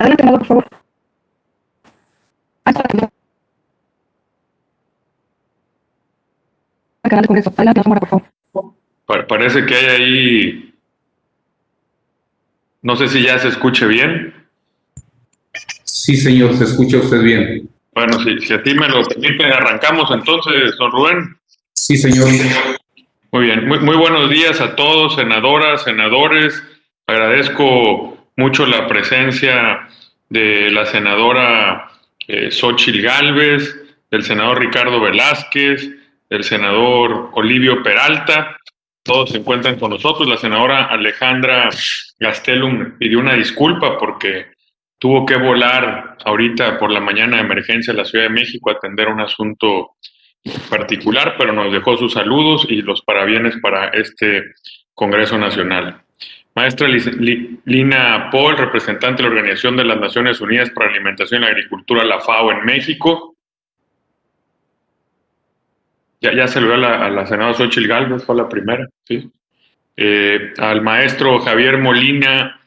Adelante, senador, por favor. Al canal de Congreso. Adelante, la cámara, por favor. Parece que hay ahí, no sé si ya se escuche bien. Sí, señor, se escucha usted bien. Bueno, si a ti me lo permite, arrancamos entonces, don Rubén. Sí, señor. Muy bien, muy buenos días a todos, senadoras, senadores. Agradezco mucho la presencia de la senadora Xóchitl Gálvez, del senador Ricardo Velázquez, del senador Olivio Peralta. Todos se encuentran con nosotros. La senadora Alejandra Gastelum pidió una disculpa porque tuvo que volar ahorita por la mañana de emergencia a la Ciudad de México a atender un asunto particular, pero nos dejó sus saludos y los parabienes para este Congreso Nacional. Maestra Lina Paul, representante de la Organización de las Naciones Unidas para la Alimentación y la Agricultura, la FAO, en México. Ya saludó a la senadora Xóchitl Gálvez, fue la primera. ¿Sí? Al maestro Javier Molina,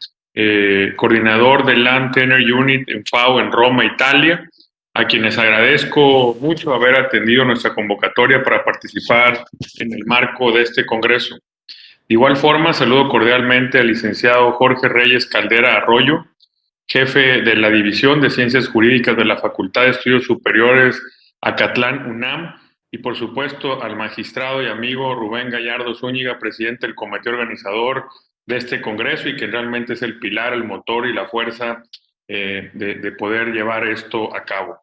coordinador del Land Tenure Unit en FAO en Roma, Italia, a quienes agradezco mucho haber atendido nuestra convocatoria para participar en el marco de este congreso. De igual forma, saludo cordialmente al licenciado Jorge Reyes Caldera Arroyo, jefe de la División de Ciencias Jurídicas de la Facultad de Estudios Superiores Acatlán, UNAM, y por supuesto al magistrado y amigo Rubén Gallardo Zúñiga, presidente del comité organizador de este congreso y que realmente es el pilar, el motor y la fuerza de poder llevar esto a cabo.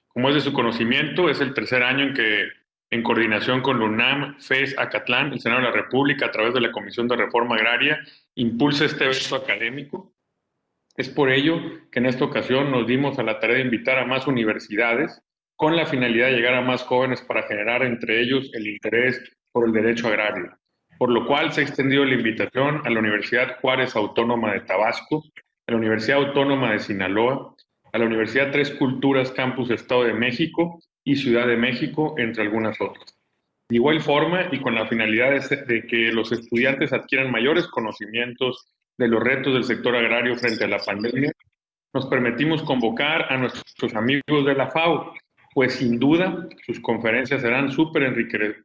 Como es de su conocimiento, es el tercer año en que, en coordinación con la UNAM, FES Acatlán, el Senado de la República, a través de la Comisión de Reforma Agraria, impulsa este evento académico. Es por ello que en esta ocasión nos dimos a la tarea de invitar a más universidades con la finalidad de llegar a más jóvenes para generar entre ellos el interés por el derecho agrario. Por lo cual se ha extendido la invitación a la Universidad Juárez Autónoma de Tabasco, a la Universidad Autónoma de Sinaloa, a la Universidad Tres Culturas Campus Estado de México y Ciudad de México, entre algunas otras. De igual forma y con la finalidad de que los estudiantes adquieran mayores conocimientos de los retos del sector agrario frente a la pandemia, nos permitimos convocar a nuestros amigos de la FAO, pues sin duda sus conferencias serán súper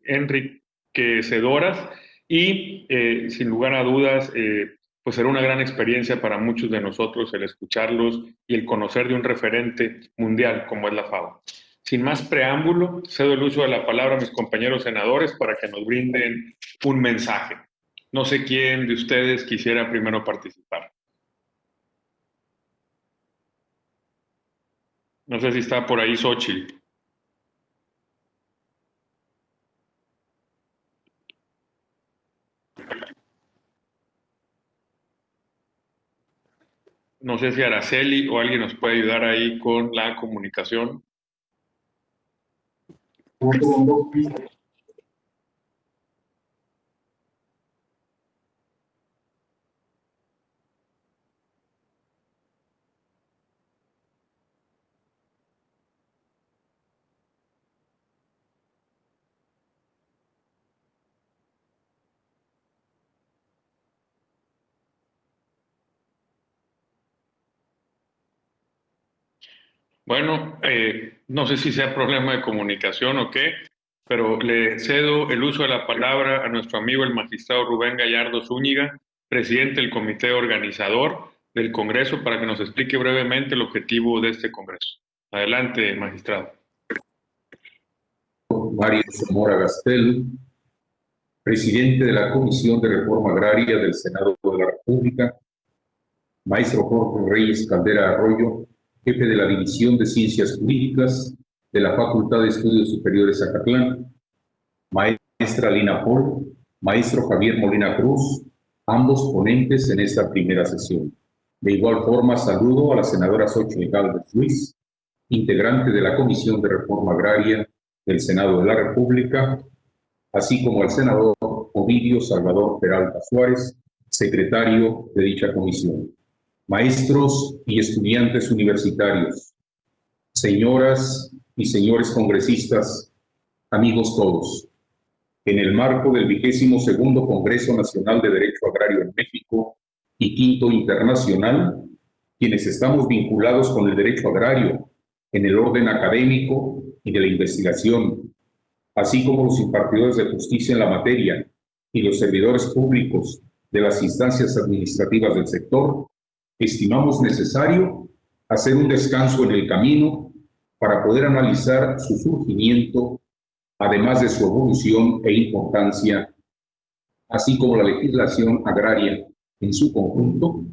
enriquecedoras y sin lugar a dudas pues será una gran experiencia para muchos de nosotros el escucharlos y el conocer de un referente mundial como es la FAO. Sin más preámbulo, cedo el uso de la palabra a mis compañeros senadores para que nos brinden un mensaje. No sé quién de ustedes quisiera primero participar. No sé si está por ahí Xóchitl. No sé si Araceli o alguien nos puede ayudar ahí con la comunicación. Bueno, no sé si sea problema de comunicación o qué, pero le cedo el uso de la palabra a nuestro amigo el magistrado Rubén Gallardo Zúñiga, presidente del comité organizador del Congreso, para que nos explique brevemente el objetivo de este Congreso. Adelante, magistrado. Mario Zamora Gastel, presidente de la Comisión de Reforma Agraria del Senado de la República, maestro Jorge Reyes Caldera Arroyo, jefe de la División de Ciencias Jurídicas de la Facultad de Estudios Superiores Acatlán, maestra Lina Paul, maestro Javier Molina Cruz, ambos ponentes en esta primera sesión. De igual forma, saludo a la senadora Xóchitl Gálvez Ruiz, integrante de la Comisión de Reforma Agraria del Senado de la República, así como al senador Ovidio Salvador Peralta Suárez, secretario de dicha comisión. Maestros y estudiantes universitarios, señoras y señores congresistas, amigos todos, en el marco del 22º Congreso Nacional de Derecho Agrario en México y quinto internacional, quienes estamos vinculados con el derecho agrario en el orden académico y de la investigación, así como los impartidores de justicia en la materia y los servidores públicos de las instancias administrativas del sector, estimamos necesario hacer un descanso en el camino para poder analizar su surgimiento, además de su evolución e importancia, así como la legislación agraria en su conjunto,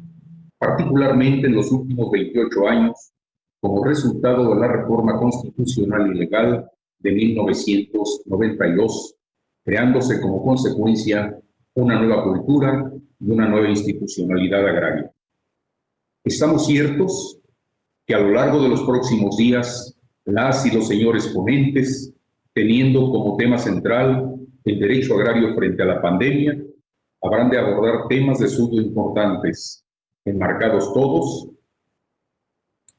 particularmente en los últimos 28 años, como resultado de la reforma constitucional y legal de 1992, creándose como consecuencia una nueva cultura y una nueva institucionalidad agraria. Estamos ciertos que a lo largo de los próximos días, las y los señores ponentes, teniendo como tema central el derecho agrario frente a la pandemia, habrán de abordar temas de suyo importantes, enmarcados todos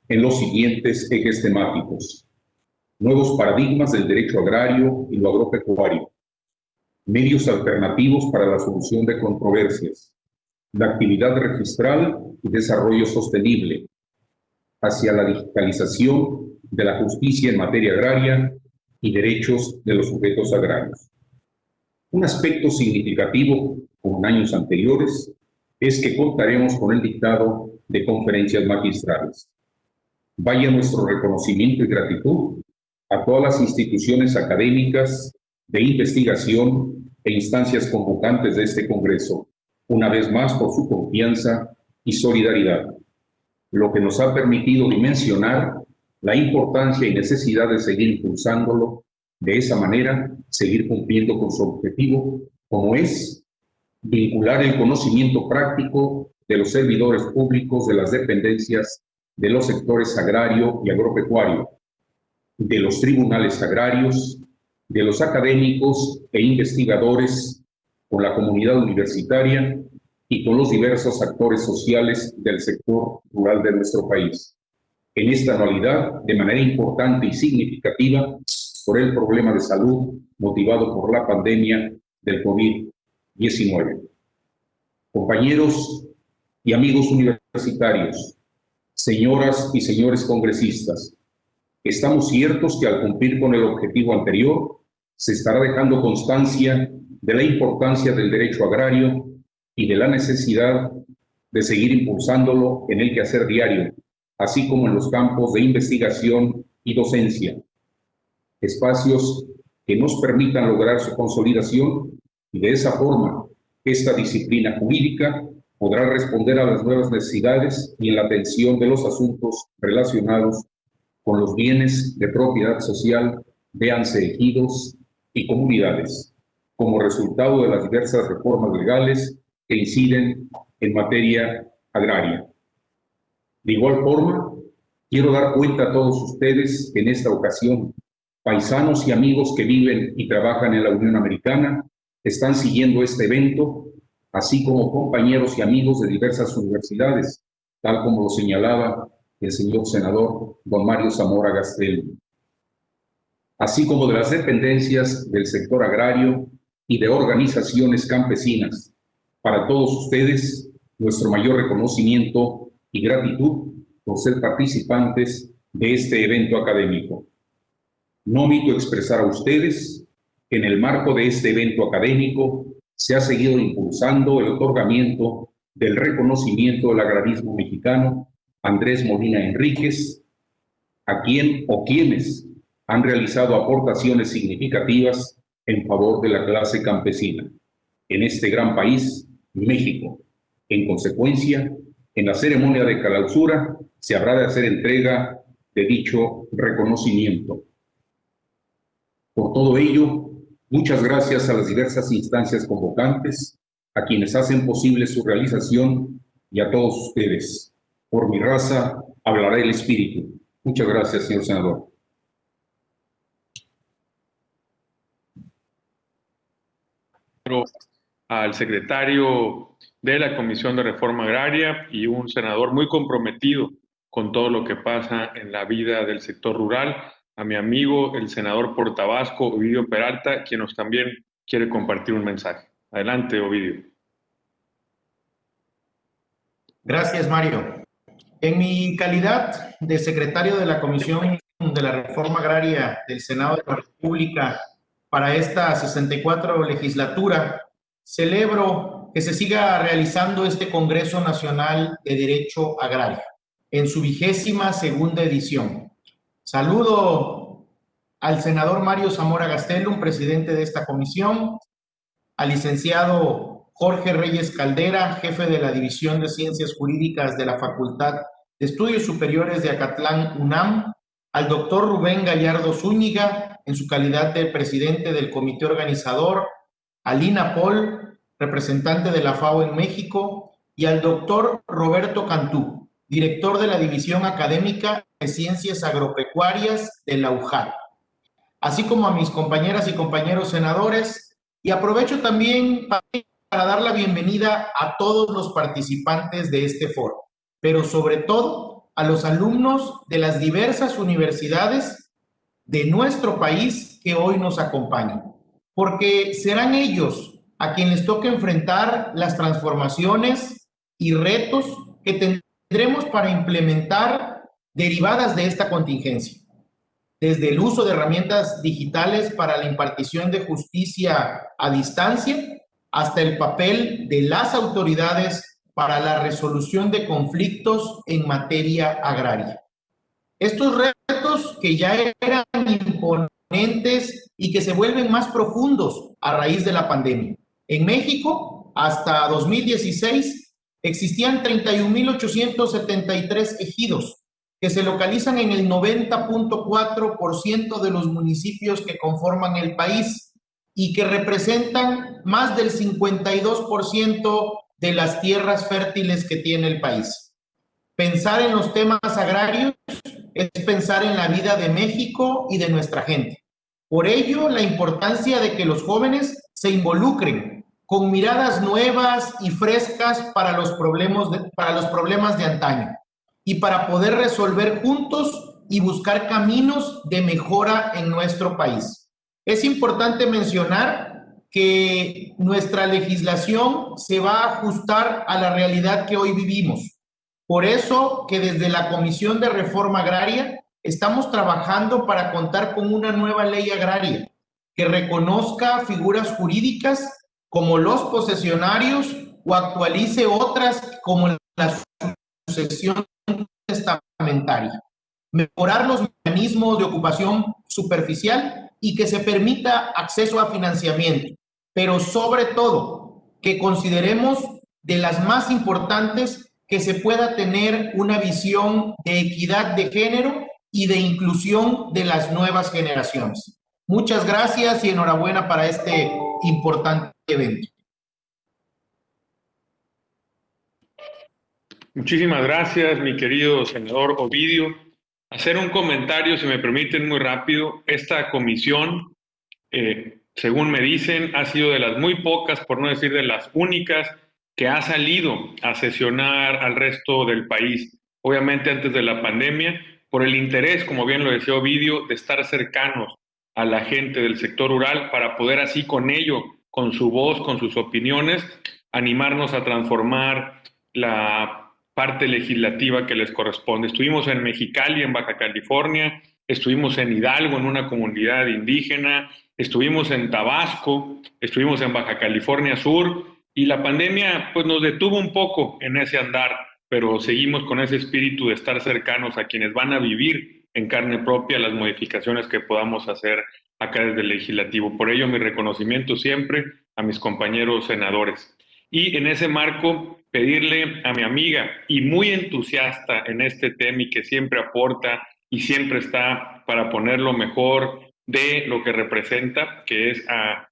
en los siguientes ejes temáticos: nuevos paradigmas del derecho agrario y lo agropecuario, medios alternativos para la solución de controversias, la actividad registral y desarrollo sostenible, hacia la digitalización de la justicia en materia agraria y derechos de los sujetos agrarios. Un aspecto significativo, como en años anteriores, es que contaremos con el dictado de conferencias magistrales. Vaya nuestro reconocimiento y gratitud a todas las instituciones académicas de investigación e instancias convocantes de este Congreso, una vez más por su confianza y solidaridad, lo que nos ha permitido dimensionar la importancia y necesidad de seguir impulsándolo, de esa manera seguir cumpliendo con su objetivo, como es vincular el conocimiento práctico de los servidores públicos de las dependencias de los sectores agrario y agropecuario, de los tribunales agrarios, de los académicos e investigadores, con la comunidad universitaria y con los diversos actores sociales del sector rural de nuestro país. En esta anualidad, de manera importante y significativa, por el problema de salud motivado por la pandemia del COVID-19. Compañeros y amigos universitarios, señoras y señores congresistas, estamos ciertos que al cumplir con el objetivo anterior, se estará dejando constancia de la importancia del derecho agrario y de la necesidad de seguir impulsándolo en el quehacer diario, así como en los campos de investigación y docencia, espacios que nos permitan lograr su consolidación y de esa forma esta disciplina jurídica podrá responder a las nuevas necesidades y en la atención de los asuntos relacionados con los bienes de propiedad social, véanse ejidos y comunidades, como resultado de las diversas reformas legales que inciden en materia agraria. De igual forma, quiero dar cuenta a todos ustedes que en esta ocasión, paisanos y amigos que viven y trabajan en la Unión Americana están siguiendo este evento, así como compañeros y amigos de diversas universidades, tal como lo señalaba el señor senador don Mario Zamora Gastelum, así como de las dependencias del sector agrario y de organizaciones campesinas. Para todos ustedes, nuestro mayor reconocimiento y gratitud por ser participantes de este evento académico. No omito expresar a ustedes que en el marco de este evento académico se ha seguido impulsando el otorgamiento del reconocimiento del agrarismo mexicano Andrés Molina Enríquez, a quien o quienes han realizado aportaciones significativas en favor de la clase campesina en este gran país, México. En consecuencia, en la ceremonia de clausura se habrá de hacer entrega de dicho reconocimiento. Por todo ello, muchas gracias a las diversas instancias convocantes, a quienes hacen posible su realización y a todos ustedes. Por mi raza hablará el espíritu. Muchas gracias, señor senador. Al secretario de la Comisión de Reforma Agraria y un senador muy comprometido con todo lo que pasa en la vida del sector rural, a mi amigo el senador por Tabasco, Ovidio Peralta, quien nos también quiere compartir un mensaje. Adelante, Ovidio. Gracias, Mario. En mi calidad de secretario de la Comisión de la Reforma Agraria del Senado de la República para esta 64 legislatura, celebro que se siga realizando este Congreso Nacional de Derecho Agrario en su 22ª edición. Saludo al senador Mario Zamora Gastelum, presidente de esta comisión, al licenciado Jorge Reyes Caldera, jefe de la División de Ciencias Jurídicas de la Facultad de Estudios Superiores de Acatlán, UNAM, al doctor Rubén Gallardo Zúñiga, en su calidad de presidente del comité organizador, a Lina Paul, representante de la FAO en México, y al doctor Roberto Cantú, director de la División Académica de Ciencias Agropecuarias de la UJAR, así como a mis compañeras y compañeros senadores, y aprovecho también para dar la bienvenida a todos los participantes de este foro, pero sobre todo a los alumnos de las diversas universidades de nuestro país que hoy nos acompañan, porque serán ellos a quienes toque enfrentar las transformaciones y retos que tendremos para implementar derivadas de esta contingencia, desde el uso de herramientas digitales para la impartición de justicia a distancia, hasta el papel de las autoridades para la resolución de conflictos en materia agraria. Estos retos que ya eran imponentes y que se vuelven más profundos a raíz de la pandemia. En México, hasta 2016, existían 31,873 ejidos que se localizan en el 90.4% de los municipios que conforman el país y que representan más del 52% de las tierras fértiles que tiene el país. Pensar en los temas agrarios es pensar en la vida de México y de nuestra gente. Por ello, la importancia de que los jóvenes se involucren con miradas nuevas y frescas para los problemas de antaño y para poder resolver juntos y buscar caminos de mejora en nuestro país. Es importante mencionar que nuestra legislación se va a ajustar a la realidad que hoy vivimos. Por eso que desde la Comisión de Reforma Agraria estamos trabajando para contar con una nueva ley agraria que reconozca figuras jurídicas como los posesionarios o actualice otras como la sucesión testamentaria, mejorar los mecanismos de ocupación superficial y que se permita acceso a financiamiento, pero sobre todo que consideremos de las más importantes que se pueda tener una visión de equidad de género y de inclusión de las nuevas generaciones. Muchas gracias y enhorabuena para este importante evento. Muchísimas gracias, mi querido senador Ovidio. Hacer un comentario, si me permiten, muy rápido. Esta comisión, según me dicen, ha sido de las muy pocas, por no decir de las únicas, que ha salido a sesionar al resto del país. Obviamente antes de la pandemia, por el interés, como bien lo decía Ovidio, de estar cercanos a la gente del sector rural para poder así con ello, con su voz, con sus opiniones, animarnos a transformar la parte legislativa que les corresponde. Estuvimos en Mexicali, en Baja California, estuvimos en Hidalgo, en una comunidad indígena, estuvimos en Tabasco, estuvimos en Baja California Sur, y la pandemia pues nos detuvo un poco en ese andar, pero seguimos con ese espíritu de estar cercanos a quienes van a vivir en carne propia las modificaciones que podamos hacer acá desde el legislativo. Por ello, mi reconocimiento siempre a mis compañeros senadores. Y en ese marco, pedirle a mi amiga y muy entusiasta en este tema y que siempre aporta y siempre está para poner lo mejor de lo que representa, que es a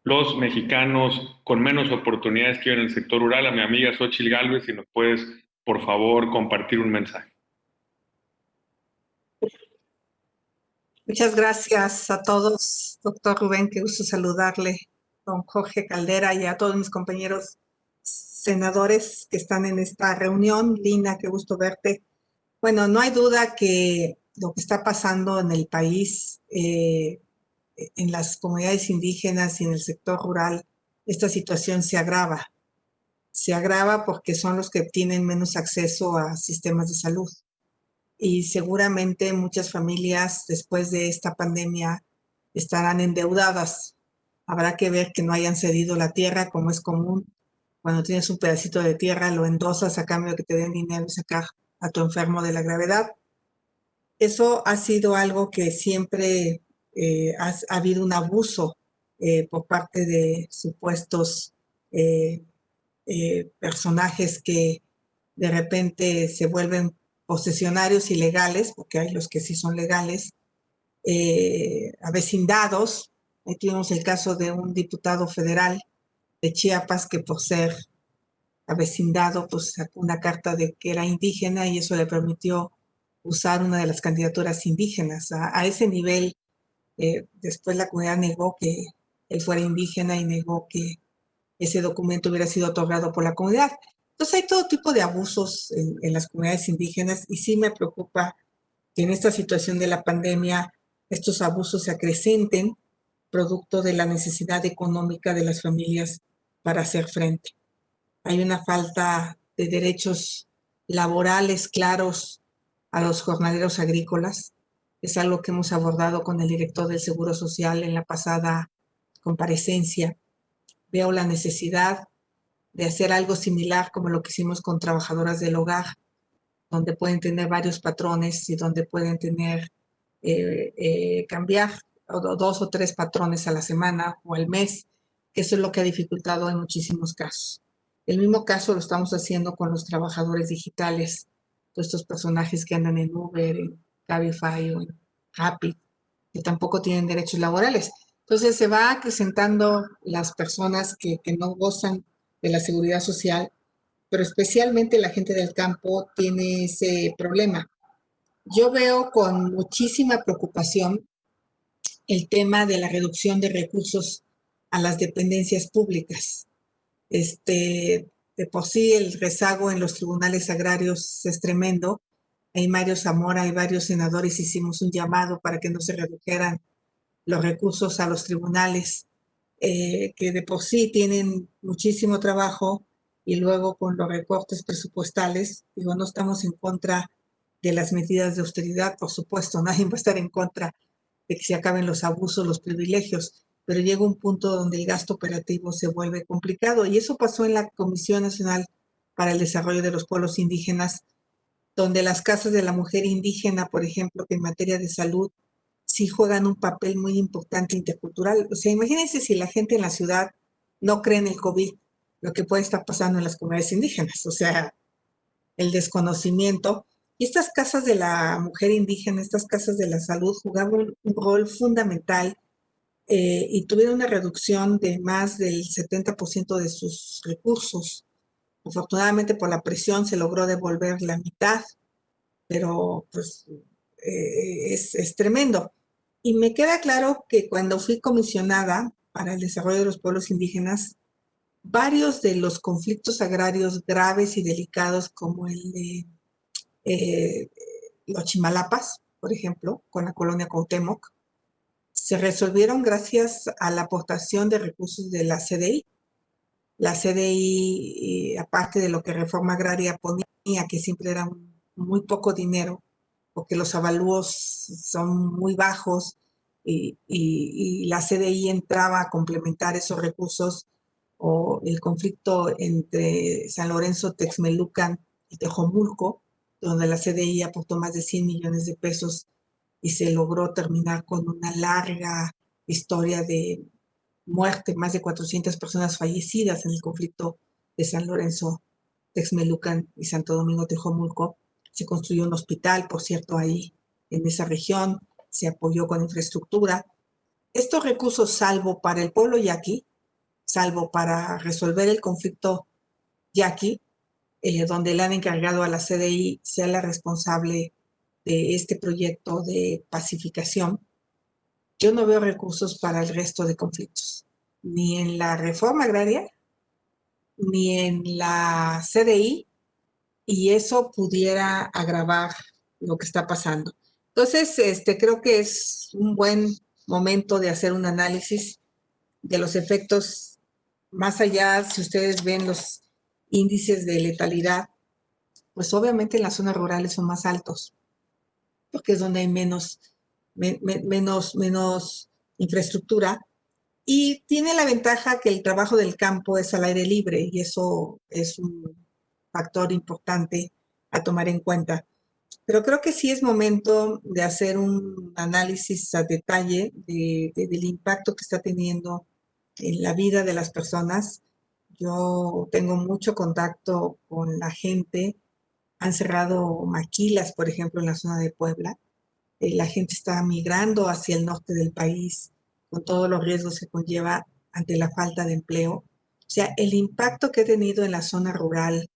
los mexicanos con menos oportunidades que viven en el sector rural, a mi amiga Xóchitl Gálvez, si nos puedes, por favor, compartir un mensaje. Muchas gracias a todos, doctor Rubén, qué gusto saludarle, don Jorge Caldera y a todos mis compañeros senadores que están en esta reunión. Lina, qué gusto verte. Bueno, no hay duda que lo que está pasando en el país, en las comunidades indígenas y en el sector rural, esta situación se agrava. se agrava porque son los que tienen menos acceso a sistemas de salud. Y seguramente muchas familias después de esta pandemia estarán endeudadas. Habrá que ver que no hayan cedido la tierra como es común. Cuando tienes un pedacito de tierra, lo endosas a cambio de que te den dinero y sacar a tu enfermo de la gravedad. Eso ha sido algo que siempre ha habido un abuso por parte de supuestos personajes que de repente se vuelven posesionarios ilegales, porque hay los que sí son legales, avecindados. Ahí tuvimos el caso de un diputado federal de Chiapas que por ser avecindado, pues sacó una carta de que era indígena y eso le permitió usar una de las candidaturas indígenas. A ese nivel, después la comunidad negó que él fuera indígena y negó que ese documento hubiera sido otorgado por la comunidad. Entonces hay todo tipo de abusos en las comunidades indígenas y sí me preocupa que en esta situación de la pandemia estos abusos se acrecenten producto de la necesidad económica de las familias para hacer frente. Hay una falta de derechos laborales claros a los jornaleros agrícolas. Es algo que hemos abordado con el director del Seguro Social en la pasada comparecencia. Veo la necesidad de hacer algo similar como lo que hicimos con trabajadoras del hogar, donde pueden tener varios patrones y donde pueden tener, cambiar 2 o 3 patrones a la semana o al mes, que eso es lo que ha dificultado en muchísimos casos. El mismo caso lo estamos haciendo con los trabajadores digitales, todos estos personajes que andan en Uber, en Cabify o en Rappi, que tampoco tienen derechos laborales. Entonces se va acrecentando las personas que no gozan de la seguridad social, pero especialmente la gente del campo tiene ese problema. Yo veo con muchísima preocupación el tema de la reducción de recursos a las dependencias públicas. De por sí el rezago en los tribunales agrarios es tremendo. Ahí Mario Zamora y varios senadores hicimos un llamado para que no se redujeran los recursos a los tribunales, que de por sí tienen muchísimo trabajo y luego con los recortes presupuestales, digo, no estamos en contra de las medidas de austeridad, por supuesto, nadie va a estar en contra de que se acaben los abusos, los privilegios, pero llega un punto donde el gasto operativo se vuelve complicado y eso pasó en la Comisión Nacional para el Desarrollo de los Pueblos Indígenas, donde las casas de la mujer indígena, por ejemplo, que en materia de salud sí juegan un papel muy importante intercultural. O sea, imagínense si la gente en la ciudad no cree en el COVID, lo que puede estar pasando en las comunidades indígenas, o sea, el desconocimiento. Y estas casas de la mujer indígena, estas casas de la salud jugaban un rol fundamental y tuvieron una reducción de más del 70% de sus recursos. Afortunadamente por la presión se logró devolver la mitad, pero pues es tremendo. Y me queda claro que cuando fui comisionada para el desarrollo de los pueblos indígenas, varios de los conflictos agrarios graves y delicados como el de los Chimalapas, por ejemplo, con la colonia Cuauhtémoc, se resolvieron gracias a la aportación de recursos de la CDI. La CDI, aparte de lo que Reforma Agraria ponía, que siempre era muy poco dinero, porque los avalúos son muy bajos y la CDI entraba a complementar esos recursos, o el conflicto entre San Lorenzo, Texmelucan y Tejomulco, donde la CDI aportó más de 100 millones de pesos y se logró terminar con una larga historia de muerte, más de 400 personas fallecidas en el conflicto de San Lorenzo, Texmelucan y Santo Domingo Tejomulco. Se construyó un hospital, por cierto, ahí en esa región, se apoyó con infraestructura. Estos recursos, salvo para el pueblo yaqui, salvo para resolver el conflicto yaqui, donde le han encargado a la CDI sea la responsable de este proyecto de pacificación, yo no veo recursos para el resto de conflictos, ni en la reforma agraria, ni en la CDI, y eso pudiera agravar lo que está pasando. Entonces, creo que es un buen momento de hacer un análisis de los efectos, más allá, si ustedes ven los índices de letalidad, pues obviamente en las zonas rurales son más altos, porque es donde hay menos infraestructura. Y tiene la ventaja que el trabajo del campo es al aire libre y eso es un factor importante a tomar en cuenta. Pero creo que sí es momento de hacer un análisis a detalle del impacto que está teniendo en la vida de las personas. Yo tengo mucho contacto con la gente. Han cerrado maquilas, por ejemplo, en la zona de Puebla. La gente está migrando hacia el norte del país con todos los riesgos que conlleva ante la falta de empleo. O sea, el impacto que he tenido en la zona rural,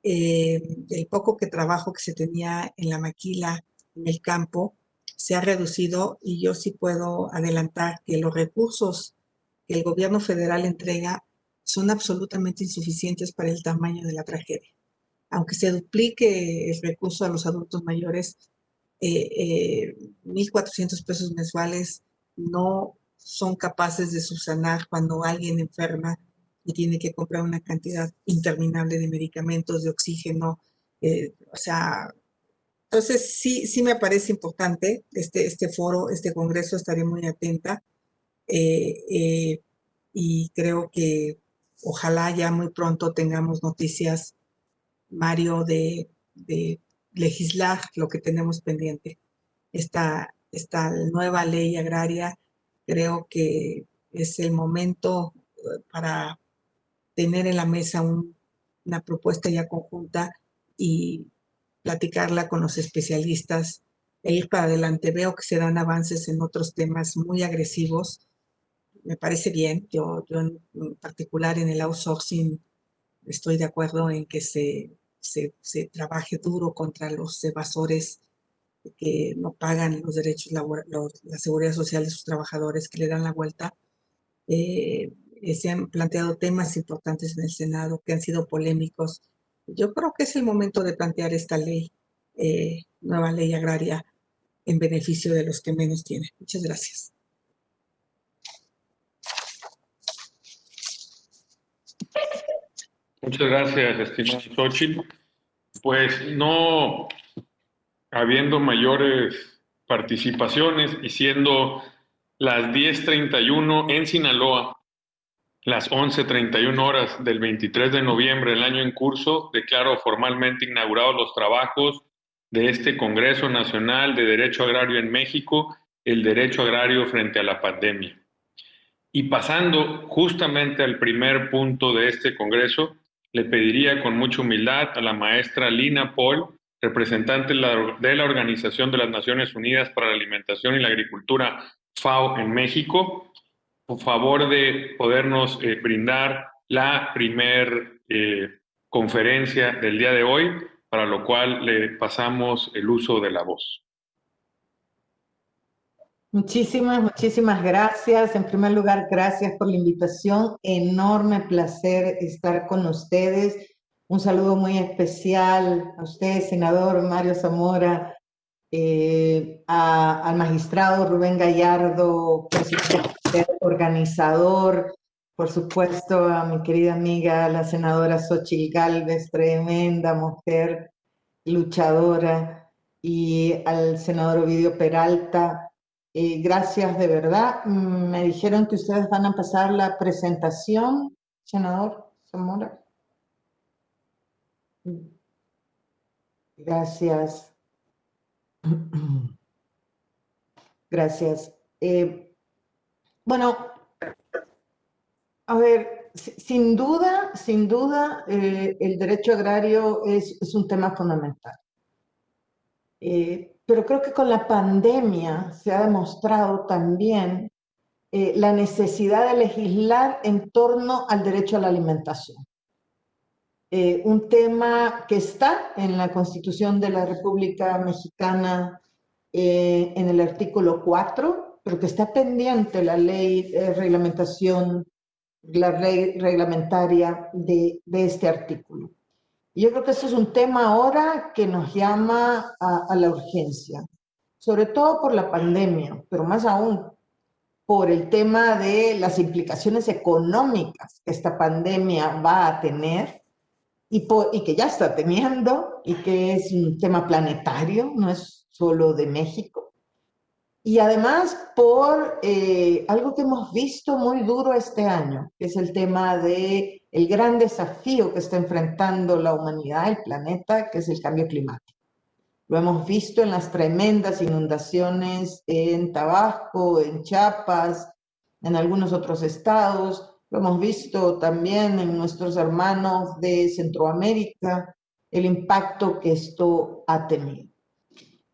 el poco trabajo que se tenía en la maquila, en el campo, se ha reducido y yo sí puedo adelantar que los recursos que el gobierno federal entrega son absolutamente insuficientes para el tamaño de la tragedia. Aunque se duplique el recurso a los adultos mayores, 1,400 pesos mensuales no son capaces de subsanar cuando alguien enferma y tiene que comprar una cantidad interminable de medicamentos, de oxígeno. O sea, entonces sí me parece importante este foro, este congreso, estaré muy atenta y creo que ojalá ya muy pronto tengamos noticias, Mario, de legislar lo que tenemos pendiente. Esta nueva ley agraria, creo que es el momento para tener en la mesa una propuesta ya conjunta y platicarla con los especialistas e ir para adelante. Veo que se dan avances en otros temas muy agresivos. Me parece bien. Yo en particular en el outsourcing estoy de acuerdo en que se trabaje duro contra los evasores que no pagan los derechos la seguridad social de sus trabajadores, que le dan la vuelta. Se han planteado temas importantes en el Senado que han sido polémicos. Yo creo que es el momento de plantear esta ley, nueva ley agraria, en beneficio de los que menos tienen. Muchas gracias. Muchas gracias, estimado Xochitl. Pues no habiendo mayores participaciones y siendo las 10:31 en Sinaloa, las 11:31 horas del 23 de noviembre del año en curso, declaro formalmente inaugurados los trabajos de este Congreso Nacional de Derecho Agrario en México, el derecho agrario frente a la pandemia. Y pasando justamente al primer punto de este Congreso, le pediría con mucha humildad a la maestra Lina Paul, representante de la Organización de las Naciones Unidas para la Alimentación y la Agricultura, FAO, en México, por favor de podernos brindar la primer conferencia del día de hoy, para lo cual le pasamos el uso de la voz. Muchísimas gracias. En primer lugar, gracias por la invitación. Enorme placer estar con ustedes. Un saludo muy especial a usted, senador Mario Zamora, al magistrado Rubén Gallardo, presidente organizador, por supuesto a mi querida amiga, la senadora Xochitl Gálvez, tremenda mujer, luchadora, y al senador Ovidio Peralta. Gracias de verdad. Me dijeron que ustedes van a pasar la presentación, senador Zamora. Gracias. Gracias. Bueno, a ver, sin duda, el derecho agrario es un tema fundamental. Pero creo que con la pandemia se ha demostrado también la necesidad de legislar en torno al derecho a la alimentación. Un tema que está en la Constitución de la República Mexicana en el artículo 4, pero que está pendiente la ley reglamentaria de este artículo. Yo creo que eso es un tema ahora que nos llama a la urgencia, sobre todo por la pandemia, pero más aún por el tema de las implicaciones económicas que esta pandemia va a tener y que ya está teniendo, y que es un tema planetario, no es solo de México. Y además por algo que hemos visto muy duro este año, que es el tema del gran desafío que está enfrentando la humanidad, el planeta, que es el cambio climático. Lo hemos visto en las tremendas inundaciones en Tabasco, en Chiapas, en algunos otros estados. Lo hemos visto también en nuestros hermanos de Centroamérica, el impacto que esto ha tenido.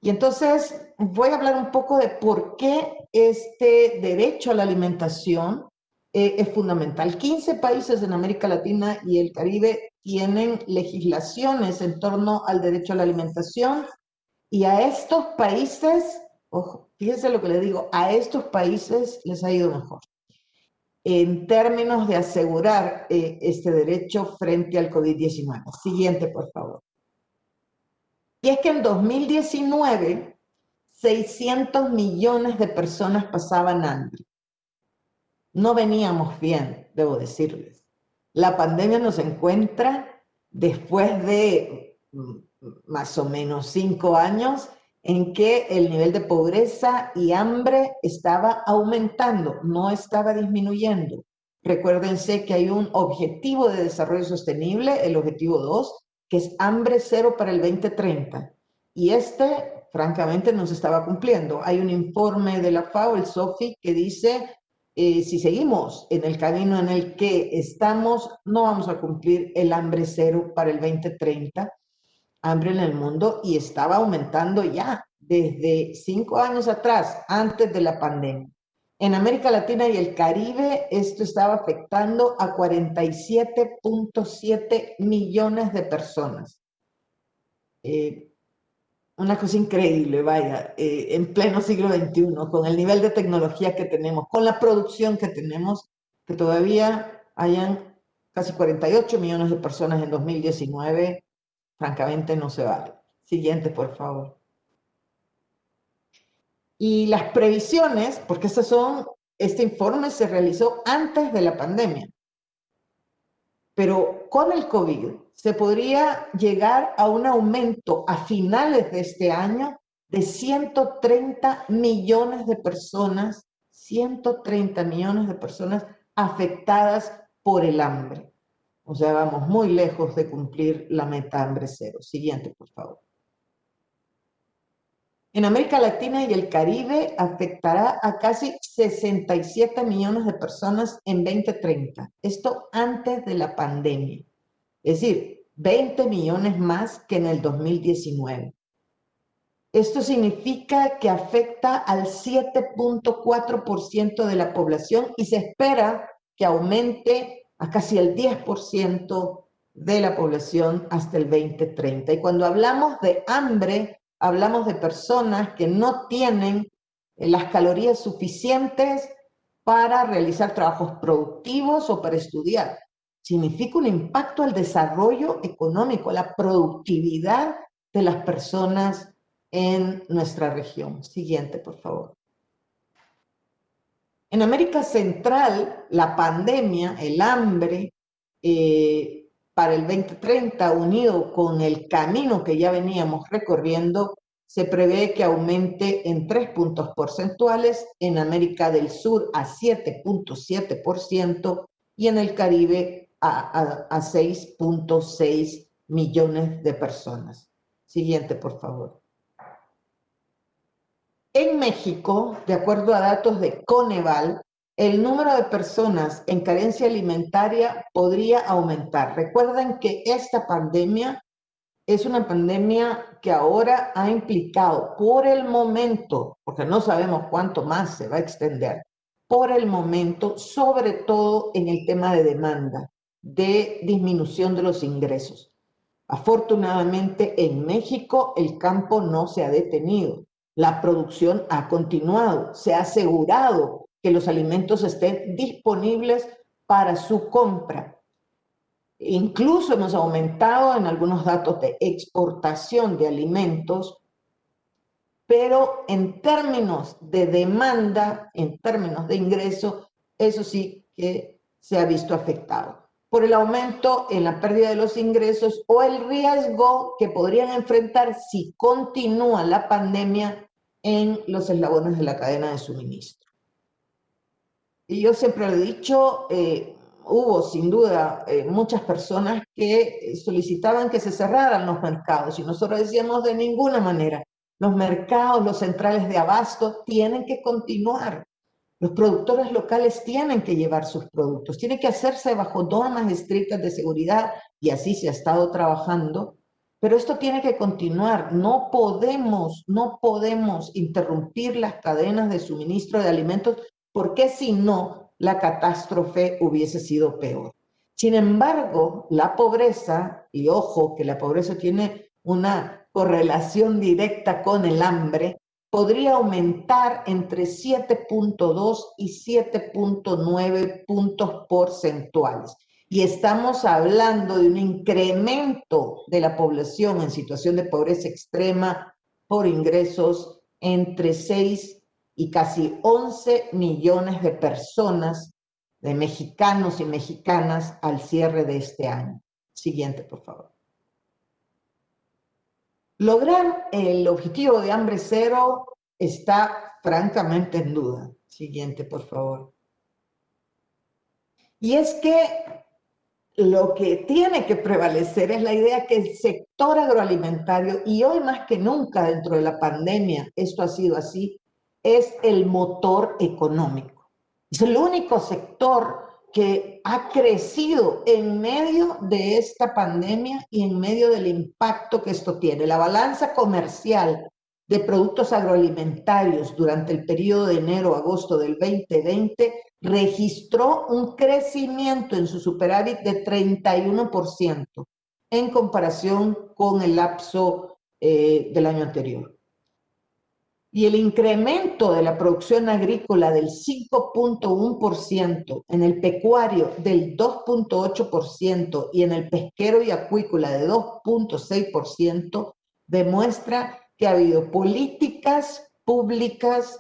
Y entonces voy a hablar un poco de por qué este derecho a la alimentación es fundamental. 15 países en América Latina y el Caribe tienen legislaciones en torno al derecho a la alimentación, y a estos países, ojo, fíjense lo que les digo, a estos países les ha ido mejor en términos de asegurar este derecho frente al COVID-19. Siguiente, por favor. Y es que en 2019, 600 millones de personas pasaban hambre. No veníamos bien, debo decirles. La pandemia nos encuentra después de más o menos 5 años en que el nivel de pobreza y hambre estaba aumentando, no estaba disminuyendo. Recuérdense que hay un objetivo de desarrollo sostenible, el objetivo 2, que es hambre cero para el 2030. Y francamente, no se estaba cumpliendo. Hay un informe de la FAO, el SOFI, que dice, si seguimos en el camino en el que estamos, no vamos a cumplir el hambre cero para el 2030. Hambre en el mundo, y estaba aumentando ya desde 5 años atrás, antes de la pandemia. En América Latina y el Caribe, esto estaba afectando a 47.7 millones de personas. Una cosa increíble, vaya, en pleno siglo XXI, con el nivel de tecnología que tenemos, con la producción que tenemos, que todavía hayan casi 48 millones de personas en 2019, francamente no se vale. Siguiente, por favor. Y las previsiones, porque este informe se realizó antes de la pandemia, pero con el COVID se podría llegar a un aumento a finales de este año de 130 millones de personas, 130 millones de personas afectadas por el hambre. O sea, vamos muy lejos de cumplir la meta hambre cero. Siguiente, por favor. En América Latina y el Caribe afectará a casi 67 millones de personas en 2030. Esto antes de la pandemia. Es decir, 20 millones más que en el 2019. Esto significa que afecta al 7.4% de la población y se espera que aumente a casi el 10% de la población hasta el 2030. Y cuando hablamos de hambre, hablamos de personas que no tienen las calorías suficientes para realizar trabajos productivos o para estudiar. Significa un impacto al desarrollo económico, a la productividad de las personas en nuestra región. Siguiente, por favor. En América Central, la pandemia, el hambre, para el 2030, unido con el camino que ya veníamos recorriendo, se prevé que aumente en 3 puntos porcentuales, en América del Sur a 7.7% y en el Caribe a 6.6 millones de personas. Siguiente, por favor. En México, de acuerdo a datos de Coneval, el número de personas en carencia alimentaria podría aumentar. Recuerden que esta pandemia es una pandemia que ahora ha implicado por el momento, porque no sabemos cuánto más se va a extender, por el momento, sobre todo en el tema de demanda, de disminución de los ingresos. Afortunadamente, en México el campo no se ha detenido. La producción ha continuado, se ha asegurado que los alimentos estén disponibles para su compra. Incluso hemos aumentado en algunos datos de exportación de alimentos, pero en términos de demanda, en términos de ingreso, eso sí que se ha visto afectado. por el aumento en la pérdida de los ingresos o el riesgo que podrían enfrentar si continúa la pandemia en los eslabones de la cadena de suministro. Y yo siempre lo he dicho, hubo sin duda muchas personas que solicitaban que se cerraran los mercados y nosotros decíamos de ninguna manera, los mercados, los centrales de abasto tienen que continuar. Los productores locales tienen que llevar sus productos, tiene que hacerse bajo normas estrictas de seguridad y así se ha estado trabajando, pero esto tiene que continuar. No podemos interrumpir las cadenas de suministro de alimentos porque si no, la catástrofe hubiese sido peor. Sin embargo, la pobreza, y ojo que la pobreza tiene una correlación directa con el hambre, podría aumentar entre 7.2 y 7.9 puntos porcentuales. Y estamos hablando de un incremento de la población en situación de pobreza extrema por ingresos entre 6 y casi 11 millones de personas, de mexicanos y mexicanas, al cierre de este año. Siguiente, por favor. Lograr el objetivo de hambre cero está francamente en duda. Siguiente, por favor. Y es que lo que tiene que prevalecer es la idea que el sector agroalimentario, y hoy más que nunca dentro de la pandemia, esto ha sido así, es el motor económico. Es el único sector que ha crecido en medio de esta pandemia y en medio del impacto que esto tiene. La balanza comercial de productos agroalimentarios durante el periodo de enero-agosto del 2020 registró un crecimiento en su superávit de 31% en comparación con el lapso del año anterior. Y el incremento de la producción agrícola del 5.1%, en el pecuario del 2.8% y en el pesquero y acuícola de 2.6% demuestra que ha habido políticas públicas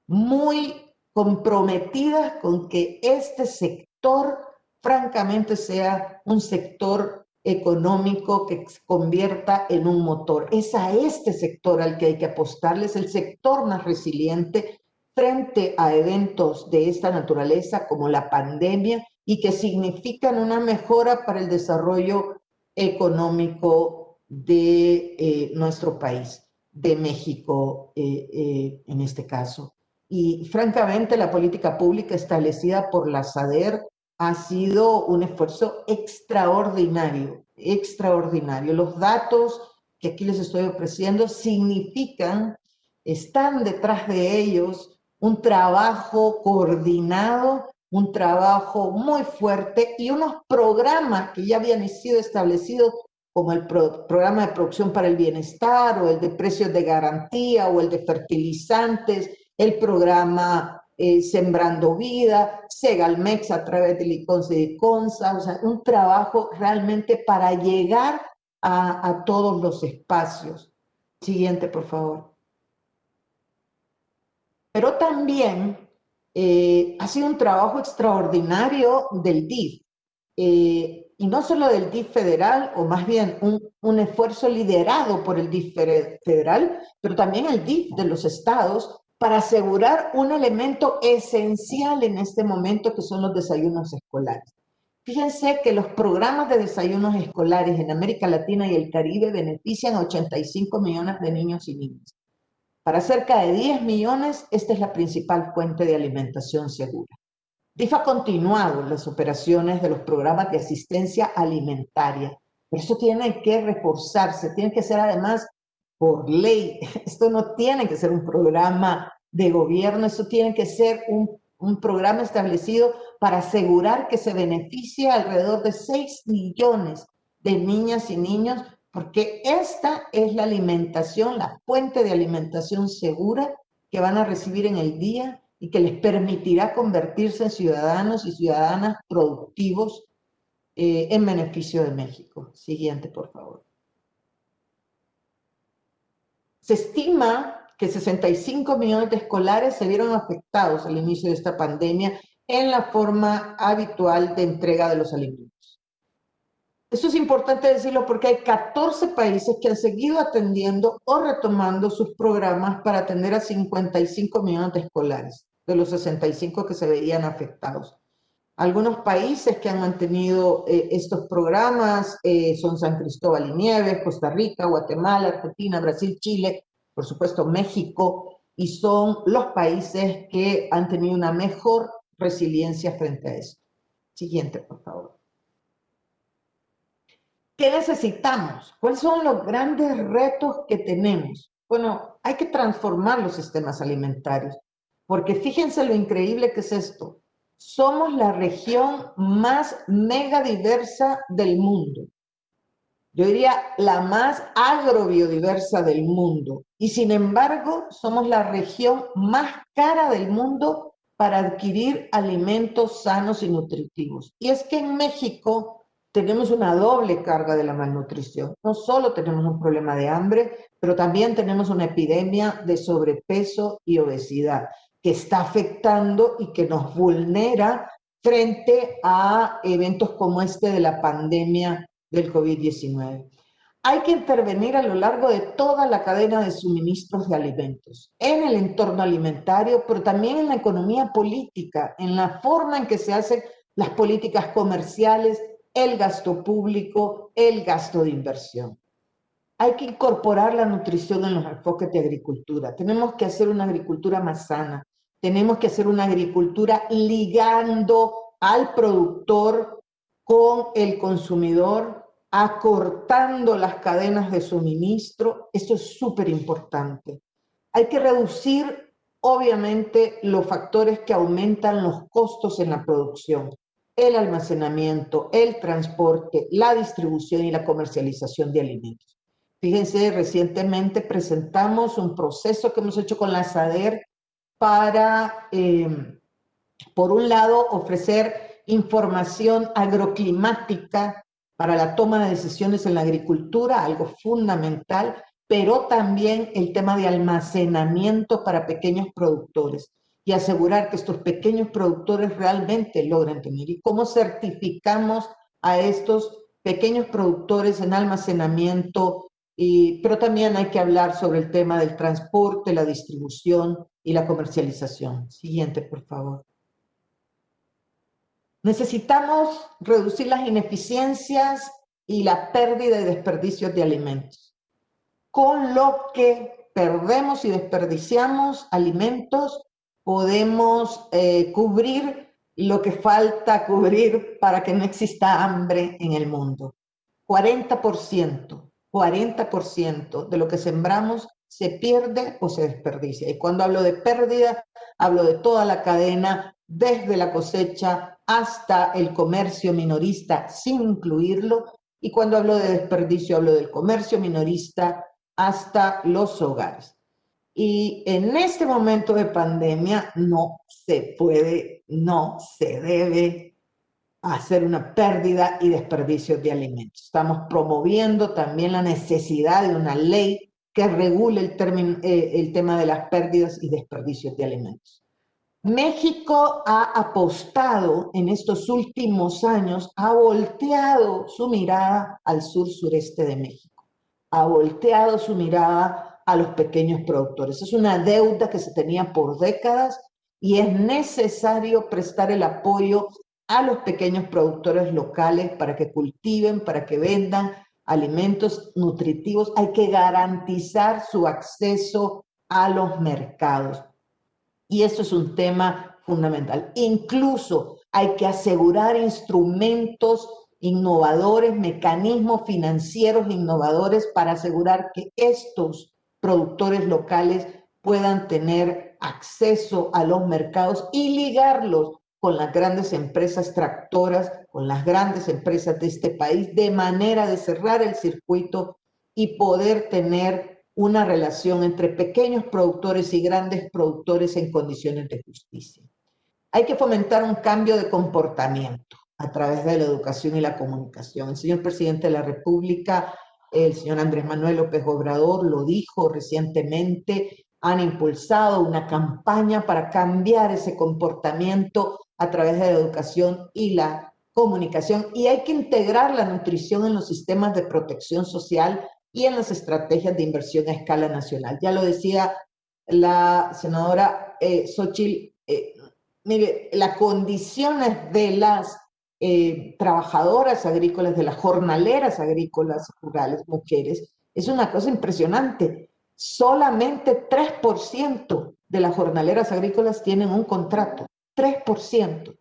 muy comprometidas con que este sector francamente sea un sector económico que se convierta en un motor. Es a este sector al que hay que apostarle, es el sector más resiliente frente a eventos de esta naturaleza como la pandemia y que significan una mejora para el desarrollo económico de nuestro país, de México en este caso. Y francamente la política pública establecida por la SADER ha sido un esfuerzo extraordinario, extraordinario. Los datos que aquí les estoy ofreciendo significan, están detrás de ellos un trabajo coordinado, un trabajo muy fuerte y unos programas que ya habían sido establecidos como el programa de producción para el bienestar o el de precios de garantía o el de fertilizantes, el programa Sembrando Vida, Segalmex a través del ICONSA y ICONSA, o sea, un trabajo realmente para llegar a todos los espacios. Siguiente, por favor. Pero también ha sido un trabajo extraordinario del DIF, y no solo del DIF federal, o más bien un esfuerzo liderado por el DIF federal, pero también el DIF de los estados, para asegurar un elemento esencial en este momento que son los desayunos escolares. Fíjense que los programas de desayunos escolares en América Latina y el Caribe benefician a 85 millones de niños y niñas. Para cerca de 10 millones, esta es la principal fuente de alimentación segura. DIF ha continuado las operaciones de los programas de asistencia alimentaria, pero eso tiene que reforzarse, tiene que ser además por ley. Esto no tiene que ser un programa de gobierno, esto tiene que ser un programa establecido para asegurar que se beneficie alrededor de 6 millones de niñas y niños, porque esta es la alimentación, la fuente de alimentación segura que van a recibir en el día y que les permitirá convertirse en ciudadanos y ciudadanas productivos en beneficio de México. Siguiente, por favor. Se estima que 65 millones de escolares se vieron afectados al inicio de esta pandemia en la forma habitual de entrega de los alimentos. Esto es importante decirlo porque hay 14 países que han seguido atendiendo o retomando sus programas para atender a 55 millones de escolares, de los 65 que se veían afectados. Algunos países que han mantenido estos programas son San Cristóbal y Nieves, Costa Rica, Guatemala, Argentina, Brasil, Chile, por supuesto México, y son los países que han tenido una mejor resiliencia frente a esto. Siguiente, por favor. ¿Qué necesitamos? ¿Cuáles son los grandes retos que tenemos? Bueno, hay que transformar los sistemas alimentarios, porque fíjense lo increíble que es esto. Somos la región más megadiversa del mundo. Yo diría la más agrobiodiversa del mundo. Y sin embargo, somos la región más cara del mundo para adquirir alimentos sanos y nutritivos. Y es que en México tenemos una doble carga de la malnutrición. No solo tenemos un problema de hambre, pero también tenemos una epidemia de sobrepeso y obesidad que está afectando y que nos vulnera frente a eventos como este de la pandemia del COVID-19. Hay que intervenir a lo largo de toda la cadena de suministros de alimentos, en el entorno alimentario, pero también en la economía política, en la forma en que se hacen las políticas comerciales, el gasto público, el gasto de inversión. Hay que incorporar la nutrición en los enfoques de agricultura. Tenemos que hacer una agricultura más sana. Tenemos que hacer una agricultura ligando al productor con el consumidor, acortando las cadenas de suministro. Esto es súper importante. Hay que reducir, obviamente, los factores que aumentan los costos en la producción. El almacenamiento, el transporte, la distribución y la comercialización de alimentos. Fíjense, recientemente presentamos un proceso que hemos hecho con la SADER para, por un lado, ofrecer información agroclimática para la toma de decisiones en la agricultura, algo fundamental, pero también el tema de almacenamiento para pequeños productores y asegurar que estos pequeños productores realmente logren tener. ¿Y cómo certificamos a estos pequeños productores en almacenamiento? Pero también hay que hablar sobre el tema del transporte, la distribución y la comercialización. Siguiente, por favor. Necesitamos reducir las ineficiencias y la pérdida y desperdicios de alimentos, con lo que perdemos y desperdiciamos alimentos, podemos cubrir lo que falta cubrir para que no exista hambre en el mundo. 40% de lo que sembramos se pierde o se desperdicia. Y cuando hablo de pérdida, hablo de toda la cadena, desde la cosecha hasta el comercio minorista, sin incluirlo. Y cuando hablo de desperdicio, hablo del comercio minorista hasta los hogares. Y en este momento de pandemia no se puede, no se debe hacer una pérdida y desperdicio de alimentos. Estamos promoviendo también la necesidad de una ley que regule el tema de las pérdidas y desperdicios de alimentos. México ha apostado en estos últimos años, ha volteado su mirada al sur-sureste de México, ha volteado su mirada a los pequeños productores. Es una deuda que se tenía por décadas y es necesario prestar el apoyo a los pequeños productores locales para que cultiven, para que vendan alimentos nutritivos. Hay que garantizar su acceso a los mercados. Y eso es un tema fundamental. Incluso hay que asegurar instrumentos innovadores, mecanismos financieros innovadores para asegurar que estos productores locales puedan tener acceso a los mercados y ligarlos con las grandes empresas tractoras, con las grandes empresas de este país, de manera de cerrar el circuito y poder tener una relación entre pequeños productores y grandes productores en condiciones de justicia. Hay que fomentar un cambio de comportamiento a través de la educación y la comunicación. El señor presidente de la República, el señor Andrés Manuel López Obrador, lo dijo recientemente, han impulsado una campaña para cambiar ese comportamiento a través de la educación y la comunicación, y hay que integrar la nutrición en los sistemas de protección social y en las estrategias de inversión a escala nacional. Ya lo decía la senadora Xochitl, mire, las condiciones de las trabajadoras agrícolas, de las jornaleras agrícolas rurales, mujeres, es una cosa impresionante. Solamente 3% de las jornaleras agrícolas tienen un contrato, 3%.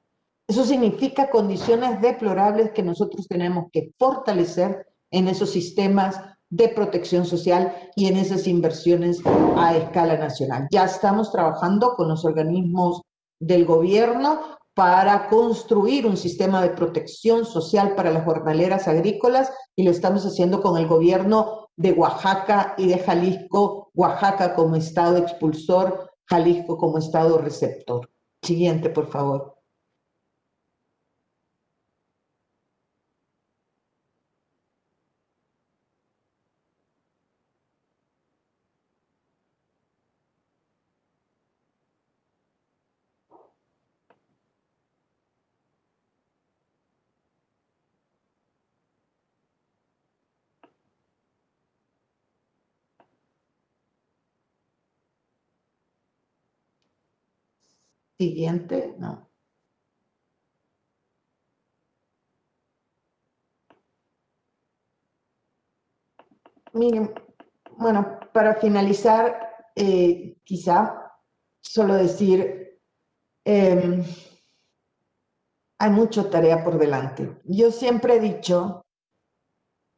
Eso significa condiciones deplorables que nosotros tenemos que fortalecer en esos sistemas de protección social y en esas inversiones a escala nacional. Ya estamos trabajando con los organismos del gobierno para construir un sistema de protección social para las jornaleras agrícolas y lo estamos haciendo con el gobierno de Oaxaca y de Jalisco, Oaxaca como estado expulsor, Jalisco como estado receptor. Siguiente, por favor. Siguiente, no. Miren, bueno, para finalizar, quizá solo decir, hay mucha tarea por delante. Yo siempre he dicho